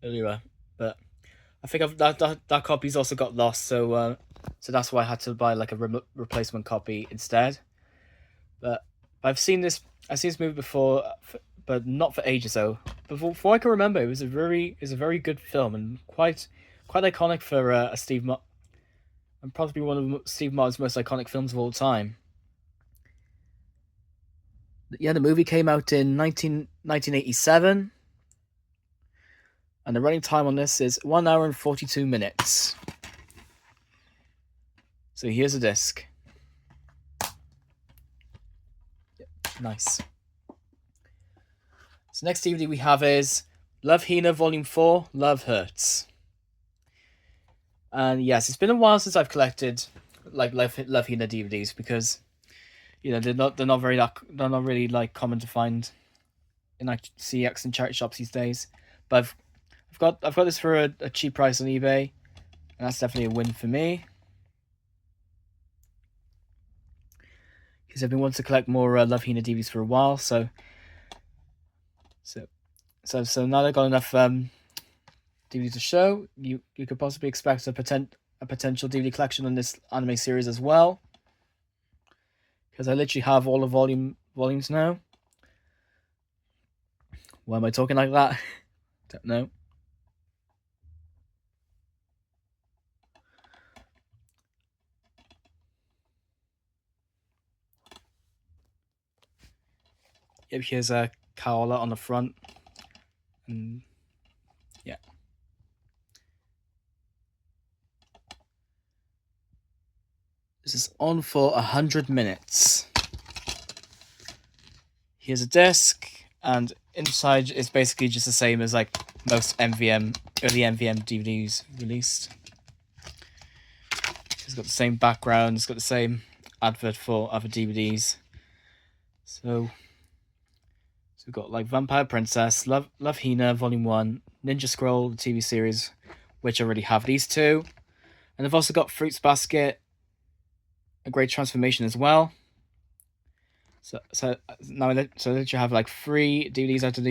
earlier. But I think that copy's also got lost, so that's why I had to buy like a replacement copy instead. But I've seen this movie before, but not for ages though. Before I can remember, it was a very good film and quite iconic for a Steve Martin, and probably one of Steve Martin's most iconic films of all time. Yeah, the movie came out in 1987. And the running time on this is 1 hour and 42 minutes. So here's a disc. Yep, nice. So next DVD we have is Love Hina Volume 4, Love Hurts. And yes, it's been a while since I've collected like Love Hina DVDs, because they're not really like common to find in like CX and charity shops these days. But I've got this for a cheap price on eBay, and that's definitely a win for me. Because I've been wanting to collect more Love Hina DVDs for a while, so now they've got enough DVDs to show. You could possibly expect a potential DVD collection on this anime series as well, because I literally have all the volumes now. Why am I talking like that? Don't know. Yep, here's a Kaola on the front, and yeah. This is on for 100 minutes. Here's a disc, and inside is basically just the same as like most early MVM DVDs released. It's got the same background, it's got the same advert for other DVDs. So we've got like Vampire Princess, Love Hina Volume 1, Ninja Scroll, the TV series, which I already have these two. And I've also got Fruits Basket, A Great Transformation as well. So now I literally have like 3 DVDs out of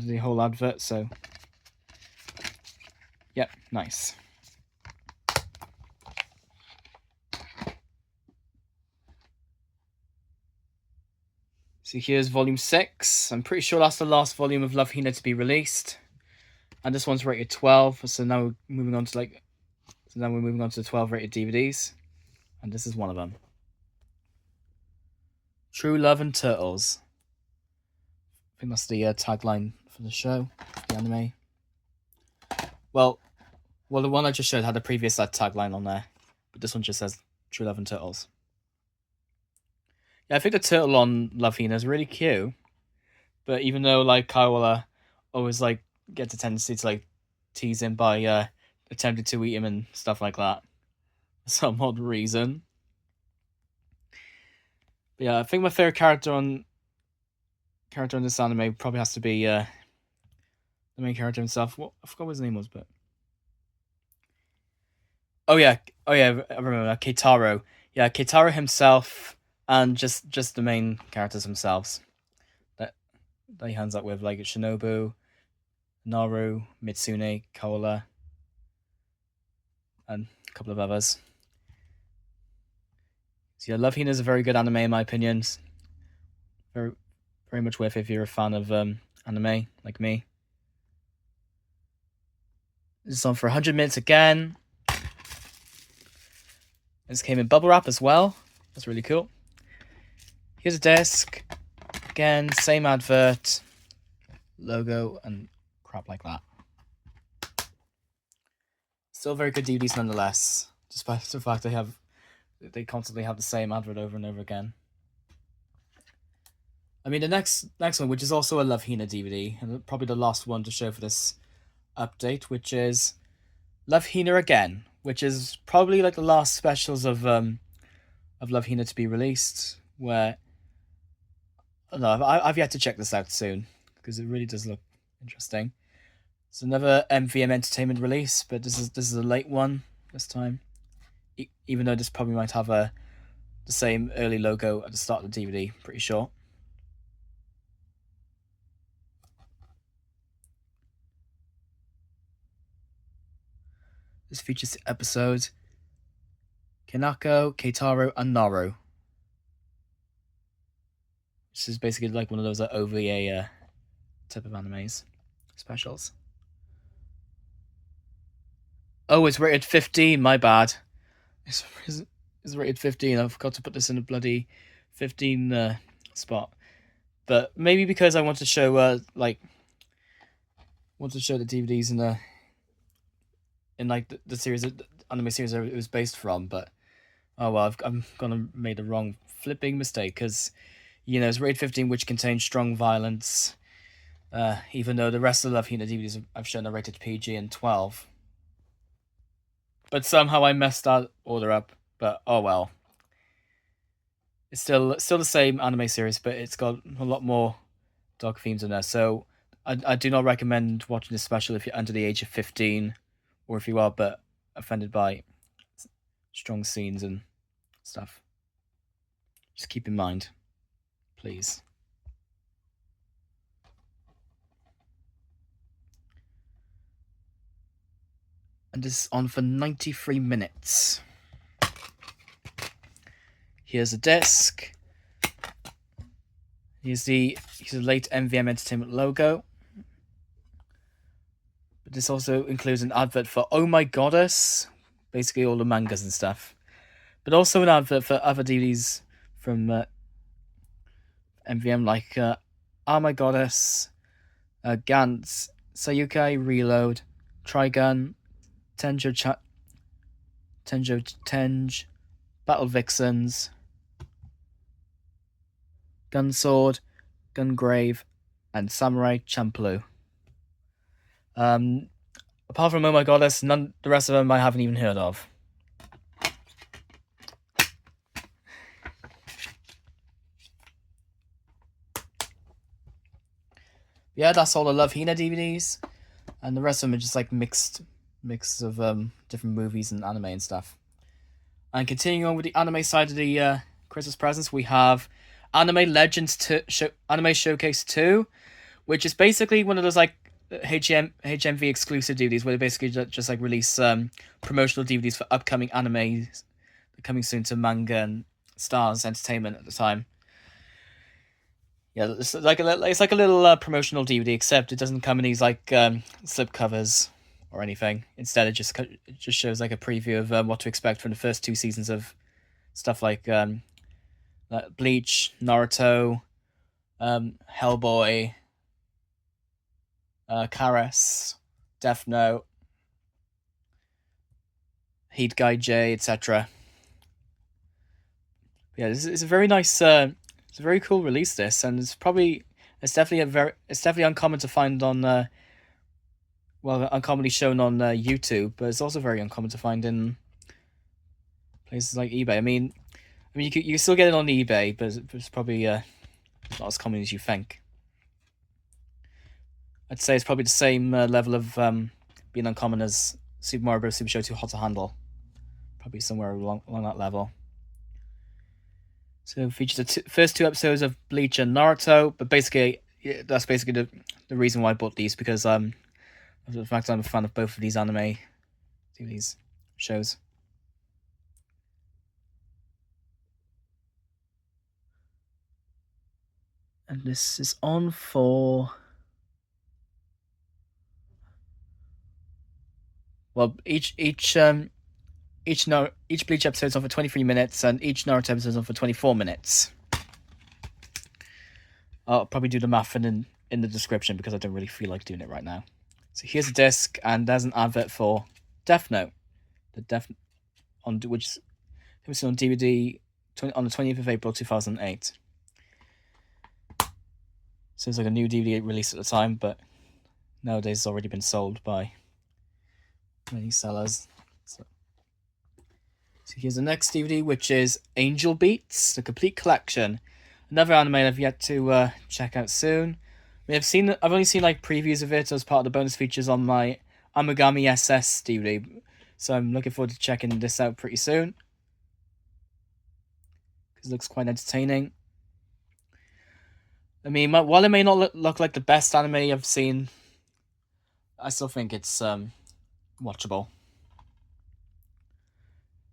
the whole advert. So, yep, nice. So here's volume 6. I'm pretty sure that's the last volume of Love Hina to be released. And this one's rated 12, so now we're moving on to the 12 rated DVDs. And this is one of them. True Love and Turtles. I think that's the tagline for the show, the anime. Well, the one I just showed had a previous tagline on there, but this one just says True Love and Turtles. Yeah, I think the turtle on Love Hina is really cute, but even though like Kaiwala always like gets a tendency to like tease him by attempting to eat him and stuff like that, for some odd reason. But yeah, I think my favorite character in this anime probably has to be the main character himself. I forgot what his name was, but oh yeah, I remember Keitaro. Yeah, Keitaro himself, and just the main characters themselves that he hands up with, like Shinobu, Naru, Mitsune, Koala, and a couple of others. So yeah, Love Hina is a very good anime in my opinion. Very, very much worth it if you're a fan of anime like me. This is on for 100 minutes again. This came in bubble wrap as well. That's really cool. Here's a disc. Again, same advert, logo, and crap like that. Still very good DVDs nonetheless, despite the fact they constantly have the same advert over and over again. I mean, the next one, which is also a Love Hina DVD, and probably the last one to show for this update, which is Love Hina Again, which is probably like the last specials of Love Hina to be released. Where I don't know, I've yet to check this out soon because it really does look interesting. It's another MVM Entertainment release, but this is a late one this time. Even though this probably might have the same early logo at the start of the DVD, pretty sure. This features the episodes Kanako, Keitaro, and Naru. This is basically like one of those OVA type of animes specials. Oh, it's rated 15. My bad. It's rated 15. I forgot to put this in a bloody 15 spot. But maybe because I want to show the DVDs in like the series, the anime series it was based from. But oh well, I'm gonna make the wrong flipping mistake because it's rated 15, which contains strong violence. Even though the rest of the Love Hina DVDs I've shown are rated PG and 12. But somehow I messed that order up. But oh well. It's still the same anime series, but it's got a lot more dark themes in there. So I do not recommend watching this special if you're under the age of 15, or if you are but offended by strong scenes and stuff. Just keep in mind, please. And this is on for 93 minutes. Here's a disc. Here's the late MVM Entertainment logo. But this also includes an advert for Oh My Goddess, basically all the mangas and stuff. But also an advert for other DVDs from MVM, like Oh My Goddess, Gantz, Sayukai Reload, Trigun, Tenjo Tenge, Battle Vixens, Gunsword, Gungrave, and Samurai Champloo. Apart from Oh My Goddess, the rest of them I haven't even heard of. Yeah, that's all the Love Hina DVDs, and the rest of them are just like mix of different movies and anime and stuff. And continuing on with the anime side of the Christmas presents, we have Anime Legends Anime Showcase 2, which is basically one of those like HMV exclusive DVDs where they basically just like release promotional DVDs for upcoming animes coming soon to Manga and Stars Entertainment at the time. Yeah, it's like a little promotional DVD, except it doesn't come in these like slip covers or anything. Instead, it just shows like a preview of what to expect from the first two seasons of stuff like Bleach, Naruto, Hellboy, Karas, Death Note, Heat Guy J, etc. Yeah, it's a very nice, it's a very cool release. This, and it's definitely uncommon to find on uncommonly shown on YouTube, but it's also very uncommon to find in places like eBay. I mean, you can still get it on eBay, but it's probably not as common as you think. I'd say it's probably the same level of being uncommon as Super Mario Bros. Super Show 2 Hot to Handle. Probably somewhere along that level. So it features the first two episodes of Bleach and Naruto, but basically, that's basically the reason why I bought these, because of the fact I'm a fan of both of these anime, these shows. And this is on for... Well, each Bleach episode is on for 23 minutes, and each Naruto episode is on for 24 minutes. I'll probably do the math in the description, because I don't really feel like doing it right now. So here's a disc, and there's an advert for Death Note, which was on DVD on the 20th of April 2008. So it's like a new DVD release at the time, but nowadays it's already been sold by many sellers. So here's the next DVD, which is Angel Beats, the complete collection. Another anime I've yet to check out soon. I've only seen like previews of it as part of the bonus features on my Amagami SS DVD, so I'm looking forward to checking this out pretty soon, because it looks quite entertaining. I mean, while it may not look like the best anime I've seen, I still think it's watchable.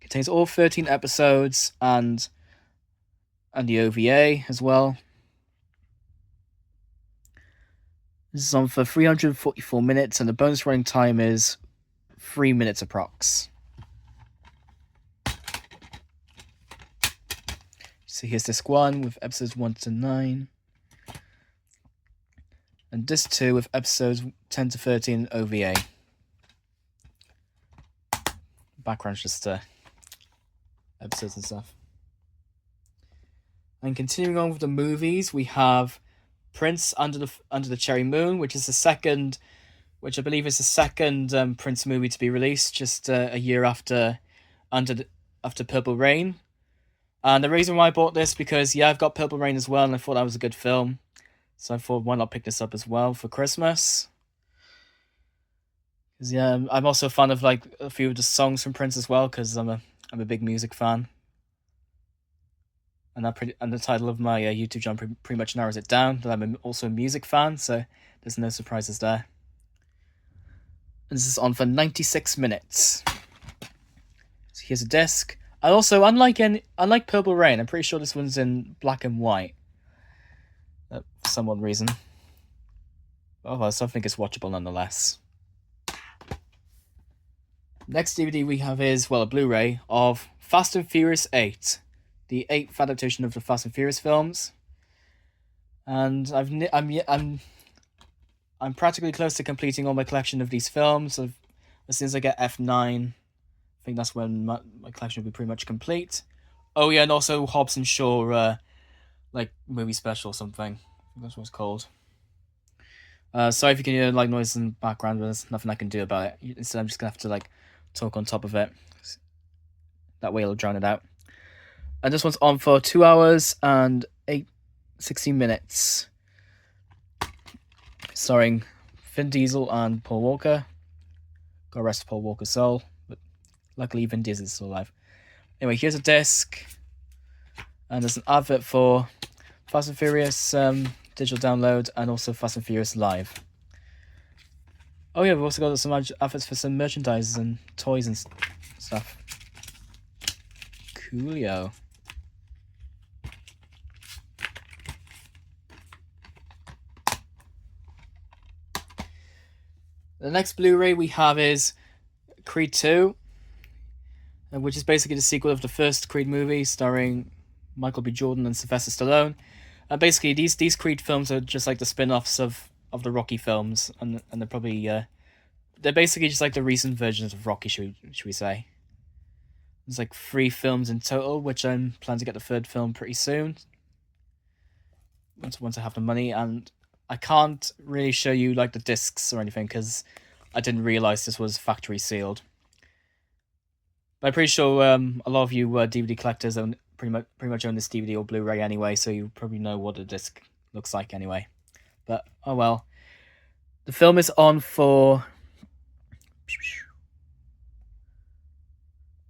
It contains all 13 episodes and the OVA as well. This is on for 344 minutes, and the bonus running time is 3 minutes approx. So here's disc 1 with episodes 1 to 9. And disc 2 with episodes 10 to 13 OVA. Background's just episodes and stuff. And continuing on with the movies, we have Prince Under the Cherry Moon, which I believe is the second Prince movie to be released, just a year after Purple Rain. And the reason why I bought this, because I've got Purple Rain as well, and I thought that was a good film, so I thought, why not pick this up as well for Christmas? Because I'm also a fan of like a few of the songs from Prince as well, because I'm a big music fan. And the title of my YouTube channel pretty much narrows it down, that I'm also a music fan, so there's no surprises there. And this is on for 96 minutes. So here's a disc. And also, unlike Purple Rain, I'm pretty sure this one's in black and white. For some odd reason. Oh, I still think it's watchable nonetheless. Next DVD we have is, a Blu-ray of Fast and Furious 8. The 8th adaptation of the Fast and Furious films, and I'm practically close to completing all my collection of these films. As soon as I get F9, I think that's when my collection will be pretty much complete. Oh yeah, and also Hobbs and Shaw, like movie special or something. I think that's what it's called. Sorry if you can hear like noise in the background, but there's nothing I can do about it. Instead, I'm just gonna have to like talk on top of it. That way it'll drown it out. And this one's on for 2 hours and 16 minutes. Starring Vin Diesel and Paul Walker. God rest Paul Walker's soul, but luckily Vin Diesel is still alive. Anyway, here's a disc. And there's an advert for Fast and Furious digital download, and also Fast and Furious Live. Oh yeah, we've also got some adverts for some merchandise and toys and stuff. Coolio. The next Blu-ray we have is Creed 2, which is basically the sequel of the first Creed movie starring Michael B. Jordan and Sylvester Stallone. Basically, these Creed films are just like the spin-offs of the Rocky films, and they're probably they're basically just like the recent versions of Rocky, should we say. There's like 3 films in total, which I'm planning to get the 3rd film pretty soon. Once I have the money, and I can't really show you like the discs or anything because I didn't realize this was factory sealed. But I'm pretty sure a lot of you DVD collectors own pretty much own this DVD or Blu-ray anyway, so you probably know what the disc looks like anyway. But oh well. The film is on for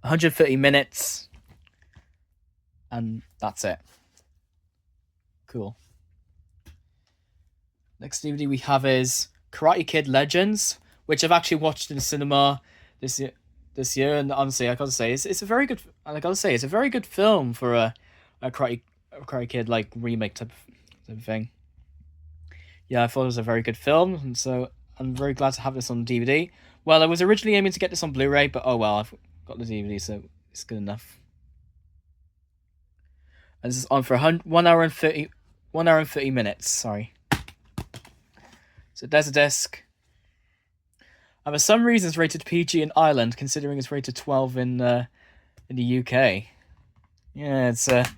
130 minutes, and that's it. Cool. Next DVD we have is Karate Kid Legends, which I've actually watched in the cinema this year, and honestly, I gotta say, it's a very good. I gotta say, it's a very good film for a Karate Kid like remake type of thing. Yeah, I thought it was a very good film, and so I'm very glad to have this on DVD. Well, I was originally aiming to get this on Blu-ray, but oh well, I've got the DVD, so it's good enough. And this is on for 1 hour and 30 minutes. Sorry. So there's a disc. And for some reason, it's rated PG in Ireland, considering it's rated 12 in the UK. Yeah, it's another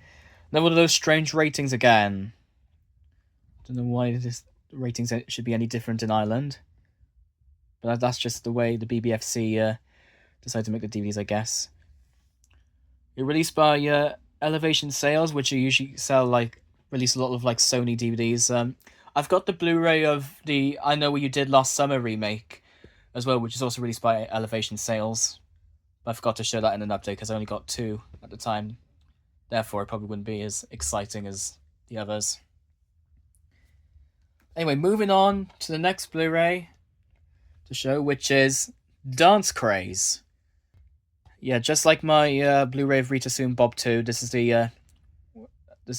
one of those strange ratings again. Don't know why this ratings should be any different in Ireland, but that's just the way the BBFC decided to make the DVDs, I guess. It's released by Elevation Sales, which usually release a lot of like Sony DVDs. I've got the Blu-ray of the I Know What You Did Last Summer remake as well, which is also released by Elevation Sales. But I forgot to show that in an update because I only got 2 at the time. Therefore, it probably wouldn't be as exciting as the others. Anyway, moving on to the next Blu-ray to show, which is Dance Craze. Yeah, just like my Blu-ray of Rita Soon Bob 2, this is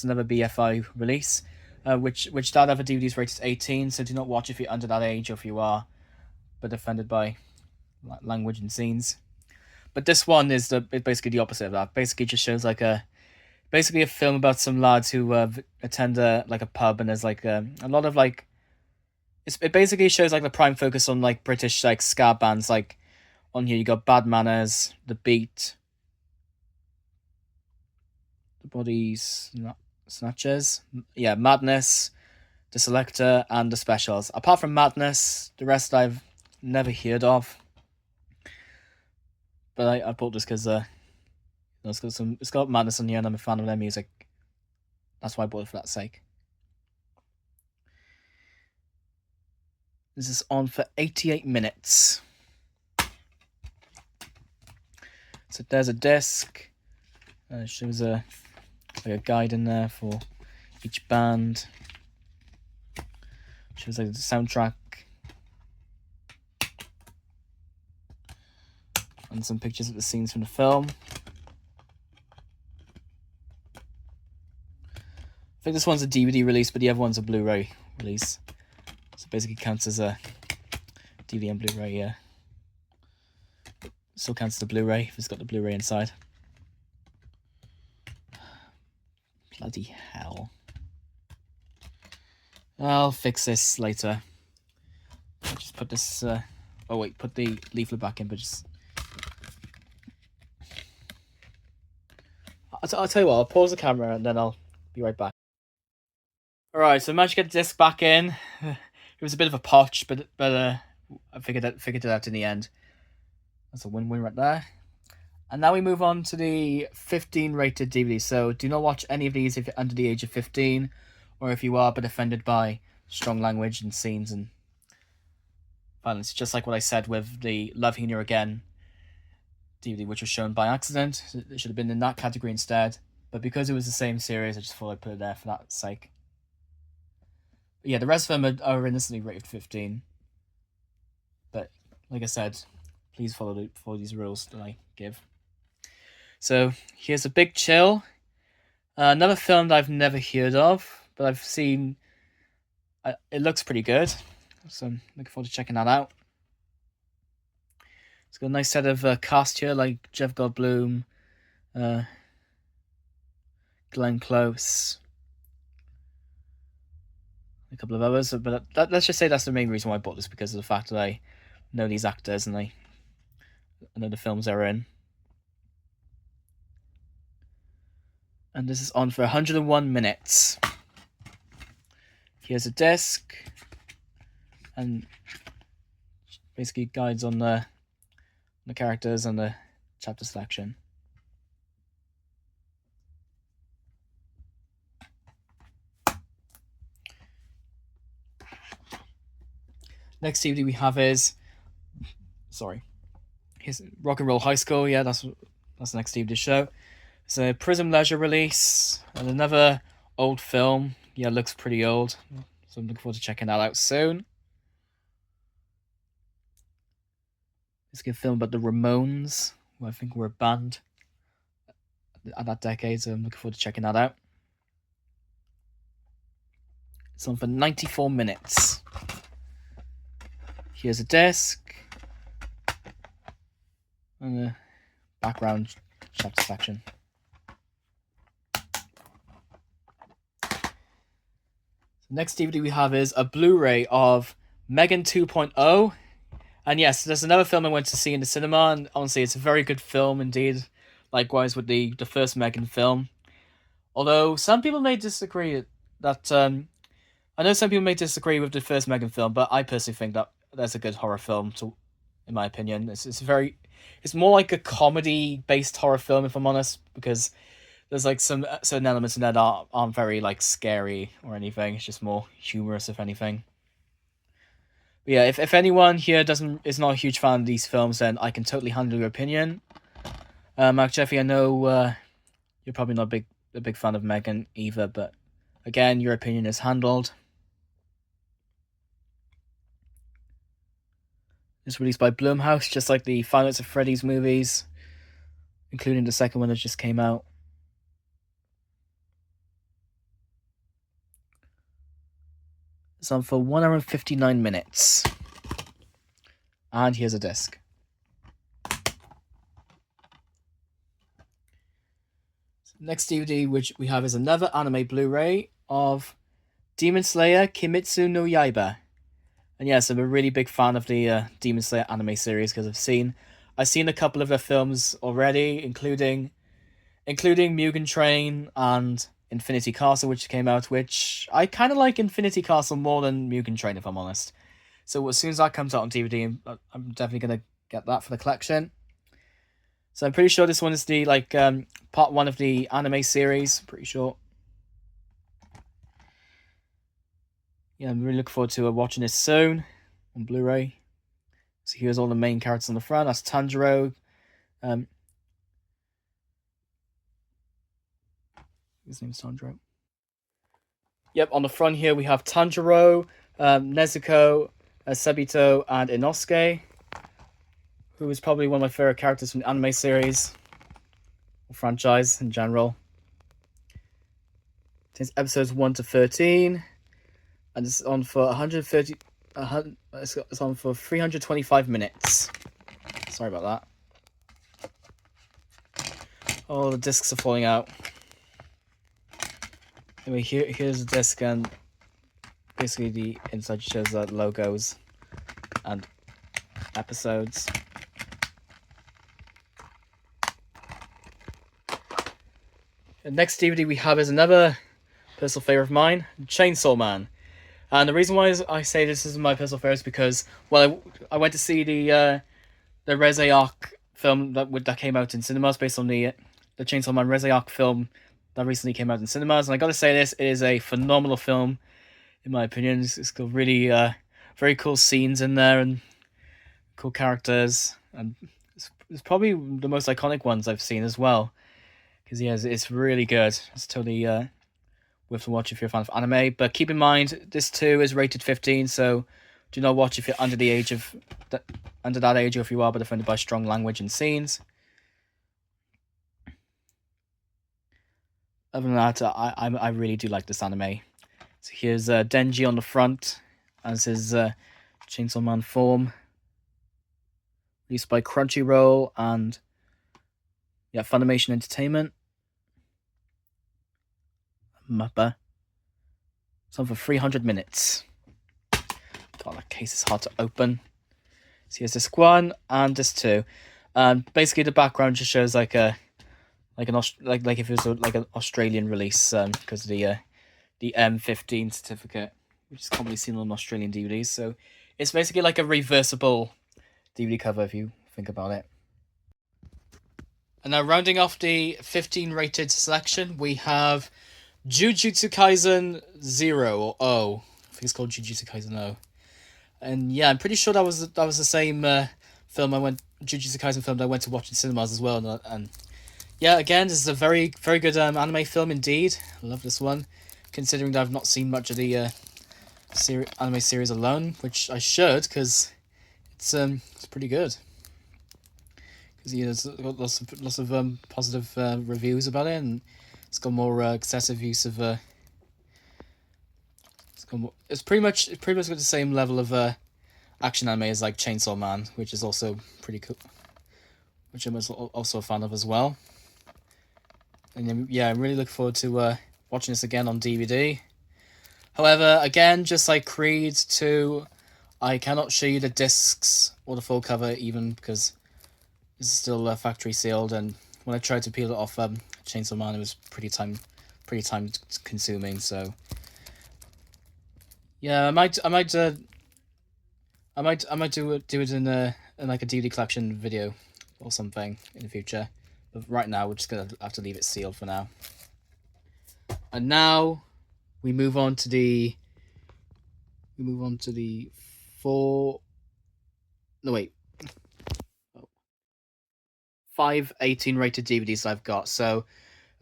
another BFI release, which that other DVD is rated 18, so do not watch if you're under that age or if you are, but offended by language and scenes. But this one is basically the opposite of that. Basically, just shows like a film about some lads who attend a pub, and there's like a lot of like. It basically shows like the prime focus on like British like ska bands. Like on here you got Bad Manners, The Beat, The Body Snatchers, yeah, Madness, The Selector, and The Specials. Apart from Madness, the rest I've never heard of. But I bought this because it's got Madness on here, and I'm a fan of their music. That's why I bought it for that sake. This is on for 88 minutes. So there's a disc. Shows a guide in there for each band. Shows like the soundtrack. And some pictures of the scenes from the film. I think this one's a DVD release, but the other one's a Blu-ray release. So basically counts as a DVD and Blu-ray, yeah. Still counts as the Blu-ray if it's got the Blu-ray inside. Bloody hell. I'll fix this later. I'll just put this... oh wait, put the leaflet back in, but just... I'll tell you what, I'll pause the camera and then I'll be right back. Alright, so I managed to get the disc back in. It was a bit of a potch, but I figured it out in the end. That's a win-win right there. And now we move on to the 15 rated DVD. So do not watch any of these if you're under the age of 15, or if you are but offended by strong language and scenes and violence. Just like what I said with the Loving You Again DVD, which was shown by accident. It should have been in that category instead. But because it was the same series, I just thought I'd put it there for that sake. But yeah, the rest of them are innocently rated 15. But like I said, please follow these rules that I give. So here's A Big Chill. Another film that I've never heard of, but I've seen. It looks pretty good, so I'm looking forward to checking that out. It's got a nice set of cast here, like Jeff Goldblum, Glenn Close, a couple of others. But let's just say that's the main reason why I bought this, because of the fact that I know these actors and I know the films they're in. And this is on for 101 minutes. Here's a disc, and basically guides on the characters and the chapter selection. Next DVD we have is, here's Rock and Roll High School. Yeah, that's the next DVD to show. It's a Prism Leisure release, and another old film. Yeah, it looks pretty old, so I'm looking forward to checking that out soon. It's a good film about the Ramones, who I think were a band at that decade, so I'm looking forward to checking that out. It's on for 94 minutes. Here's a disc and the background chapter section. The next DVD we have is a Blu-ray of Megan 2.0. And yes, there's another film I went to see in the cinema, and honestly, it's a very good film indeed. Likewise with the first Megan film. Although some people may disagree that I know some people may disagree with the first Megan film, but I personally think that that's a good horror film. In my opinion, it's more like a comedy-based horror film, if I'm honest, because there's like some certain elements in there that aren't very like scary or anything. It's just more humorous, if anything. But yeah, if anyone here is not a huge fan of these films, then I can totally handle your opinion. Mark Jeffy, I know you're probably not a big fan of Megan either, but again, your opinion is handled. It's released by Blumhouse, just like the Five Nights at Freddy's movies, including the second one that just came out. It's on for 1 hour and 59 minutes. And here's a disc. Next DVD which we have is another anime Blu-ray of Demon Slayer Kimetsu no Yaiba. And yes, I'm a really big fan of the Demon Slayer anime series, because I've seen a couple of their films already, including Mugen Train and Infinity Castle, which came out, which I kind of like Infinity Castle more than Mugen Train, if I'm honest. So as soon as that comes out on DVD, I'm definitely going to get that for the collection. So I'm pretty sure this one is the part 1 of the anime series, pretty sure. Yeah, I'm really looking forward to watching this soon on Blu-ray. So here's all the main characters on the front. That's Tanjiro. His name's Tanjiro. Yep, on the front here we have Tanjiro, Nezuko, Sebito, and Inosuke, who is probably one of my favorite characters from the anime series or franchise in general. It's episodes 1 to 13, and it's on for 130. It's on for 325 minutes. Sorry about that. Oh, the discs are falling out. Anyway, here's the disc, and basically the inside shows the logos and episodes. The next DVD we have is another personal favorite of mine, Chainsaw Man. And the reason why I say this is my personal favorite is because, well, I went to see the Reze Arc film that came out in cinemas, based on the Chainsaw Man Reze Arc film that recently came out in cinemas. And I gotta say this, it is a phenomenal film, in my opinion. It's got really very cool scenes in there and cool characters, and it's probably the most iconic ones I've seen as well. Because yeah, it's really good. It's totally worth to watch if you're a fan of anime. But keep in mind, this too is rated 15, so do not watch if you're under the age of under that age, or if you are but offended by strong language and scenes. Other than that, I really do like this anime. So here's Denji on the front as his Chainsaw Man form, released by Crunchyroll and Funimation Entertainment. Mappa. It's on for 300 minutes. God, that case is hard to open. So here's disc 1 and disc 2. Basically the background just shows like if it was like an Australian release, because of the M15 certificate, which is commonly seen on Australian DVDs. So it's basically like a reversible DVD cover if you think about it. And now rounding off the 15 rated selection, we have Jujutsu Kaisen 0 or O. I think it's called Jujutsu Kaisen O. And yeah, I'm pretty sure that was the same film Jujutsu Kaisen film that I went to watch in cinemas as well. And yeah, again, this is a very, very good anime film indeed. I love this one, considering that I've not seen much of the anime series alone, which I should, because it's pretty good. Because there's got lots of positive reviews about it, and it's got more excessive use of it's pretty much got the same level of action anime as like Chainsaw Man, which is also pretty cool, which I'm also a fan of as well. And then, yeah, I'm really looking forward to watching this again on DVD. However, again, just like Creed 2, I cannot show you the discs or the full cover even because this is still factory sealed, and when I tried to peel it off Chainsaw Man, it was pretty time consuming. So yeah, I might do it in like a DVD collection video or something in the future. But right now, we're just gonna have to leave it sealed for now. And now we move on to the 5 18 rated DVDs I've got. So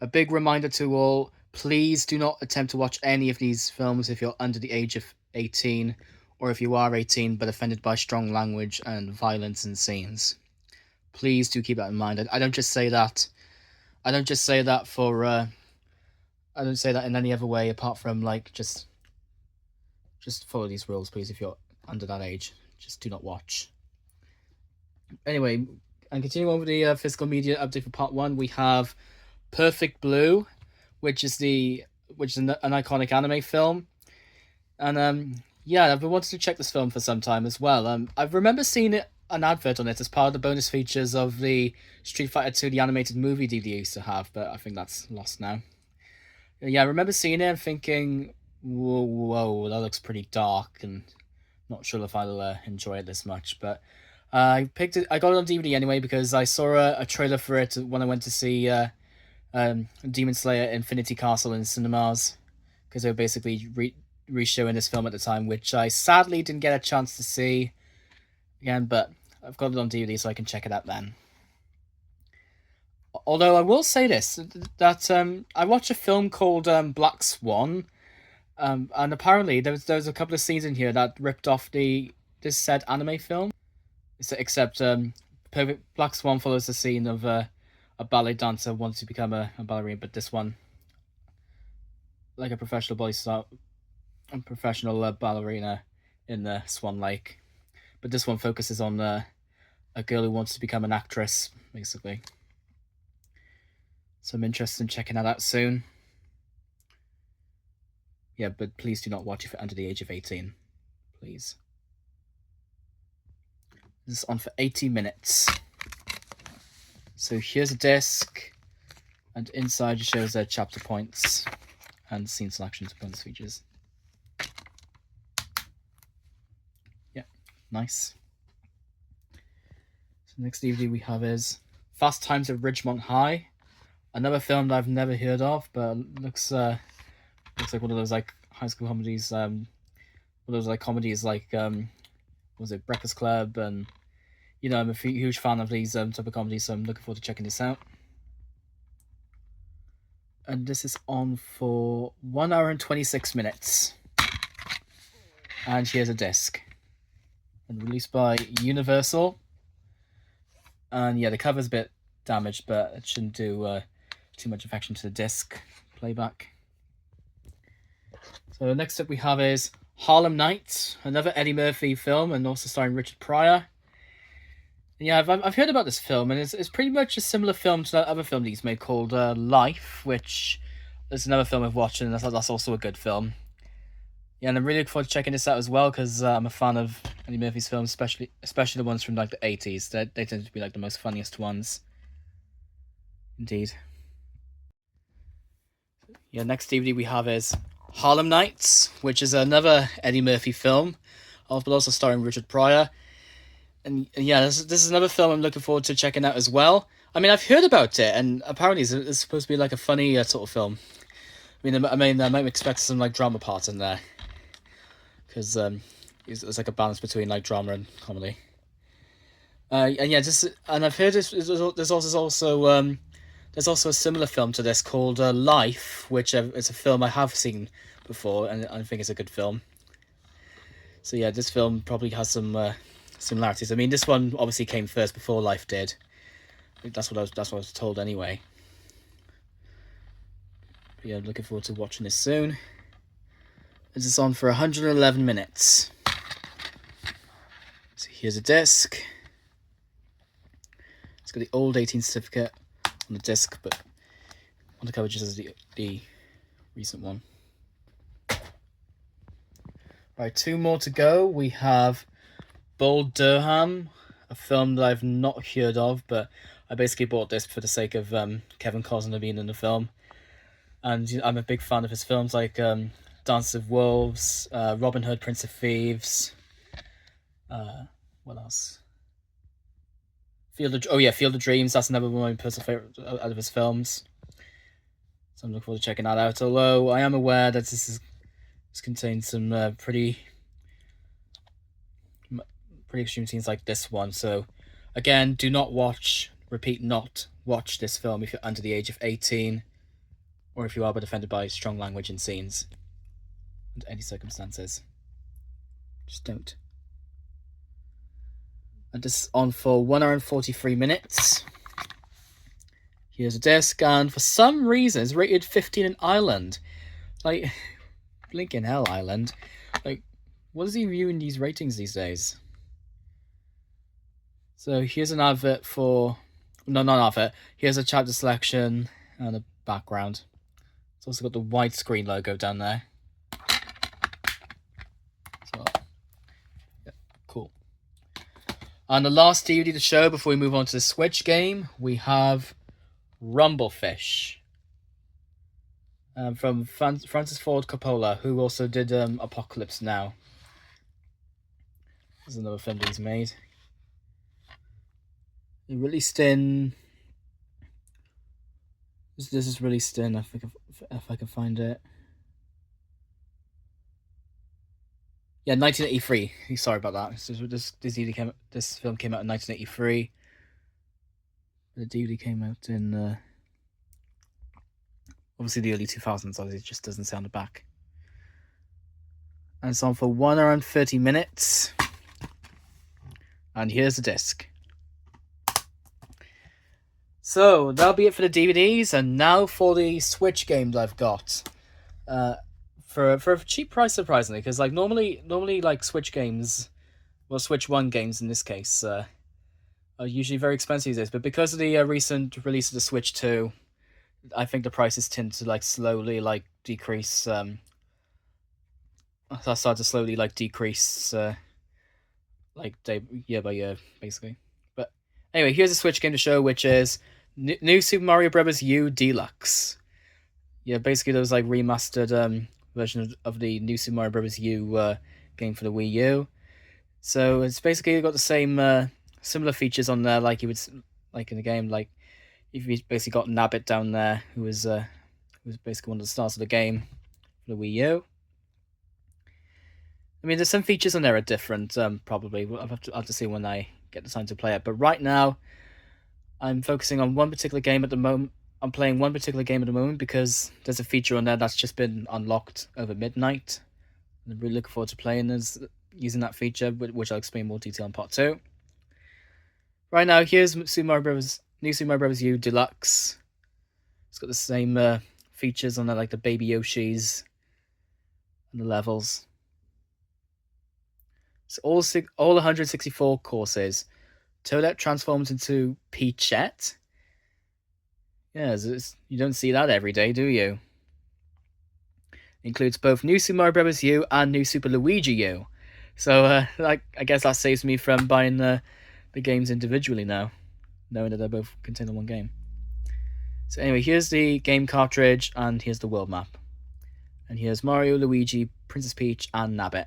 a big reminder to all, please do not attempt to watch any of these films if you're under the age of 18, or if you are 18 but offended by strong language and violence and scenes. Please do keep that in mind. I don't just say that for I don't say that in any other way apart from like just follow these rules, please. If you're under that age, just do not watch. Anyway, and continuing on with the physical media update for part 1, we have Perfect Blue, which is an iconic anime film. And yeah, I've been wanting to check this film for some time as well. I remember seeing an advert on it as part of the bonus features of the Street Fighter 2, the animated movie DVD I used to have, but I think that's lost now. Yeah, I remember seeing it and thinking, whoa, that looks pretty dark, and not sure if I'll enjoy it this much. But I got it on DVD anyway because I saw a trailer for it when I went to see Demon Slayer Infinity Castle in cinemas, because they were basically re-showing this film at the time, which I sadly didn't get a chance to see again, but I've got it on DVD so I can check it out then. Although I will say this, that I watched a film called Black Swan, and apparently there was a couple of scenes in here that ripped off this said anime film, except Black Swan follows the scene of a ballet dancer wants to become a ballerina, but this one, like a professional ballerina in the Swan Lake, but this one focuses on a girl who wants to become an actress, basically. So I'm interested in checking that out soon. Yeah, but please do not watch if you're under the age of 18. Please. This is on for 80 minutes. So here's a disc, and inside it shows their chapter points and scene selections and bonus features. Yeah, nice. So the next DVD we have is Fast Times at Ridgemont High, another film that I've never heard of, but looks like one of those like high school comedies. One of those like comedies like was it Breakfast Club, and you know I'm a huge fan of these type of comedies, so I'm looking forward to checking this out. And this is on for 1 hour and 26 minutes. And here's a disc. And released by Universal. And yeah, the cover's a bit damaged, but it shouldn't do too much affection to the disc playback. So next up we have is Harlem Nights, another Eddie Murphy film, and also starring Richard Pryor. Yeah, I've heard about this film, and it's pretty much a similar film to that other film that he's made called Life, which is another film I've watched, and that's also a good film. Yeah, and I'm really looking forward to checking this out as well because I'm a fan of Eddie Murphy's films, especially the ones from like the 80s. They tend to be like the most funniest ones. Indeed. Yeah, next DVD we have is Harlem Nights, which is another Eddie Murphy film, but also starring Richard Pryor. And yeah, this is another film I'm looking forward to checking out as well. I mean, I've heard about it, and apparently it's supposed to be like a funny sort of film. I might expect some like drama parts in there because it's like a balance between like drama and comedy. And yeah, just and I've heard there's also a similar film to this called Life, which is a film I have seen before, and I think it's a good film. So yeah, this film probably has some similarities. I mean, this one obviously came first before Life did. That's what I was told anyway. But yeah, looking forward to watching this soon. This is on for 111 minutes. So here's a disc. It's got the old 18 certificate on the disc, but on the cover just has the recent one. Right, two more to go. We have Bold Durham, a film that I've not heard of, but I basically bought this for the sake of Kevin Costner being in the film. And I'm a big fan of his films like Dance of Wolves, Robin Hood, Prince of Thieves. What else? Field of Dreams. That's another one of my personal favorite out of his films. So I'm looking forward to checking that out. Although I am aware that this contains some pretty extreme scenes like this one. So again, do not watch. Repeat, not watch this film if you're under the age of 18, or if you are but offended by strong language and scenes under any circumstances. Just don't. And this is on for 1 hour and 43 minutes. Here's a disc, and for some reason it's rated 15 in Ireland. Like, blinking hell, Ireland. Like, what is he viewing these ratings these days? So here's an advert for... No, not an advert. Here's a chapter selection and a background. It's also got the widescreen logo down there. So, yeah, cool. And the last DVD to show before we move on to the Switch game, we have Rumblefish. From Francis Ford Coppola, who also did Apocalypse Now. This is another film that he's made. It released in... This is released in, I think if I can find it. Yeah, 1983. Sorry about that. This film came out in 1983. The DVD came out in obviously the early 2000s. Obviously, it just doesn't say on the back. And it's on for 1 hour and 30 minutes. And here's the disc. So that'll be it for the DVDs, and now for the Switch games I've got. For a cheap price, surprisingly, because like normally like Switch games, well, Switch One games in this case, are usually very expensive these days. But because of the recent release of the Switch 2, I think the prices tend to like slowly like decrease. I started to slowly like decrease, like year by year, basically. But anyway, here's a Switch game to show, which is New Super Mario Bros. U Deluxe. Yeah, basically those like remastered version of the New Super Mario Bros. U game for the Wii U. So it's basically got the same similar features on there, like you would like in the game. Like you've basically got Nabbit down there, who was basically one of the stars of the game for the Wii U. I mean, there's some features on there are different. Probably I'll have to see when I get the time to play it. But right now, I'm focusing on one particular game at the moment. I'm playing one particular game at the moment because there's a feature on there that's just been unlocked over midnight. I'm really looking forward to playing this, using that feature, which I'll explain in more detail in part 2. Right now, here's New Super Mario Bros. U Deluxe. It's got the same features on there, like the baby Yoshis and the levels. So all 164 courses, Toadette transforms into Peachette. Yeah, you don't see that every day, do you? Includes both New Super Mario Bros. U and New Super Luigi U. So, I guess that saves me from buying the games individually now, knowing that they both contain the one game. So anyway, here's the game cartridge, and here's the world map. And here's Mario, Luigi, Princess Peach, and Nabbit.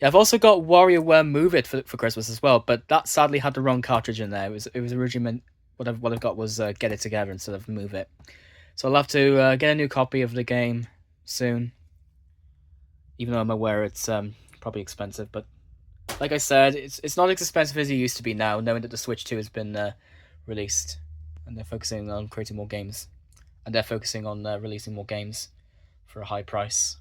Yeah, I've also got WarioWare Move It for Christmas as well, but that sadly had the wrong cartridge in there. It was originally meant, what I've got was Get It Together instead of Move It. So I'll have to get a new copy of the game soon. Even though I'm aware it's probably expensive, but like I said, it's not as expensive as it used to be now, knowing that the Switch 2 has been released, and they're focusing on creating more games, and they're focusing on releasing more games for a high price.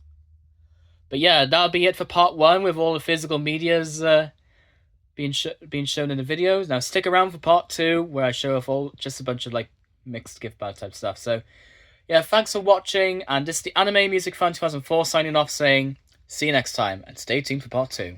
But yeah, that'll be it for part 1 with all the physical medias being shown in the videos. Now stick around for part 2, where I show off just a bunch of like mixed gift bag type stuff. So yeah, thanks for watching, and this is the Anime Music Fan 2004 signing off, saying see you next time, and stay tuned for part 2.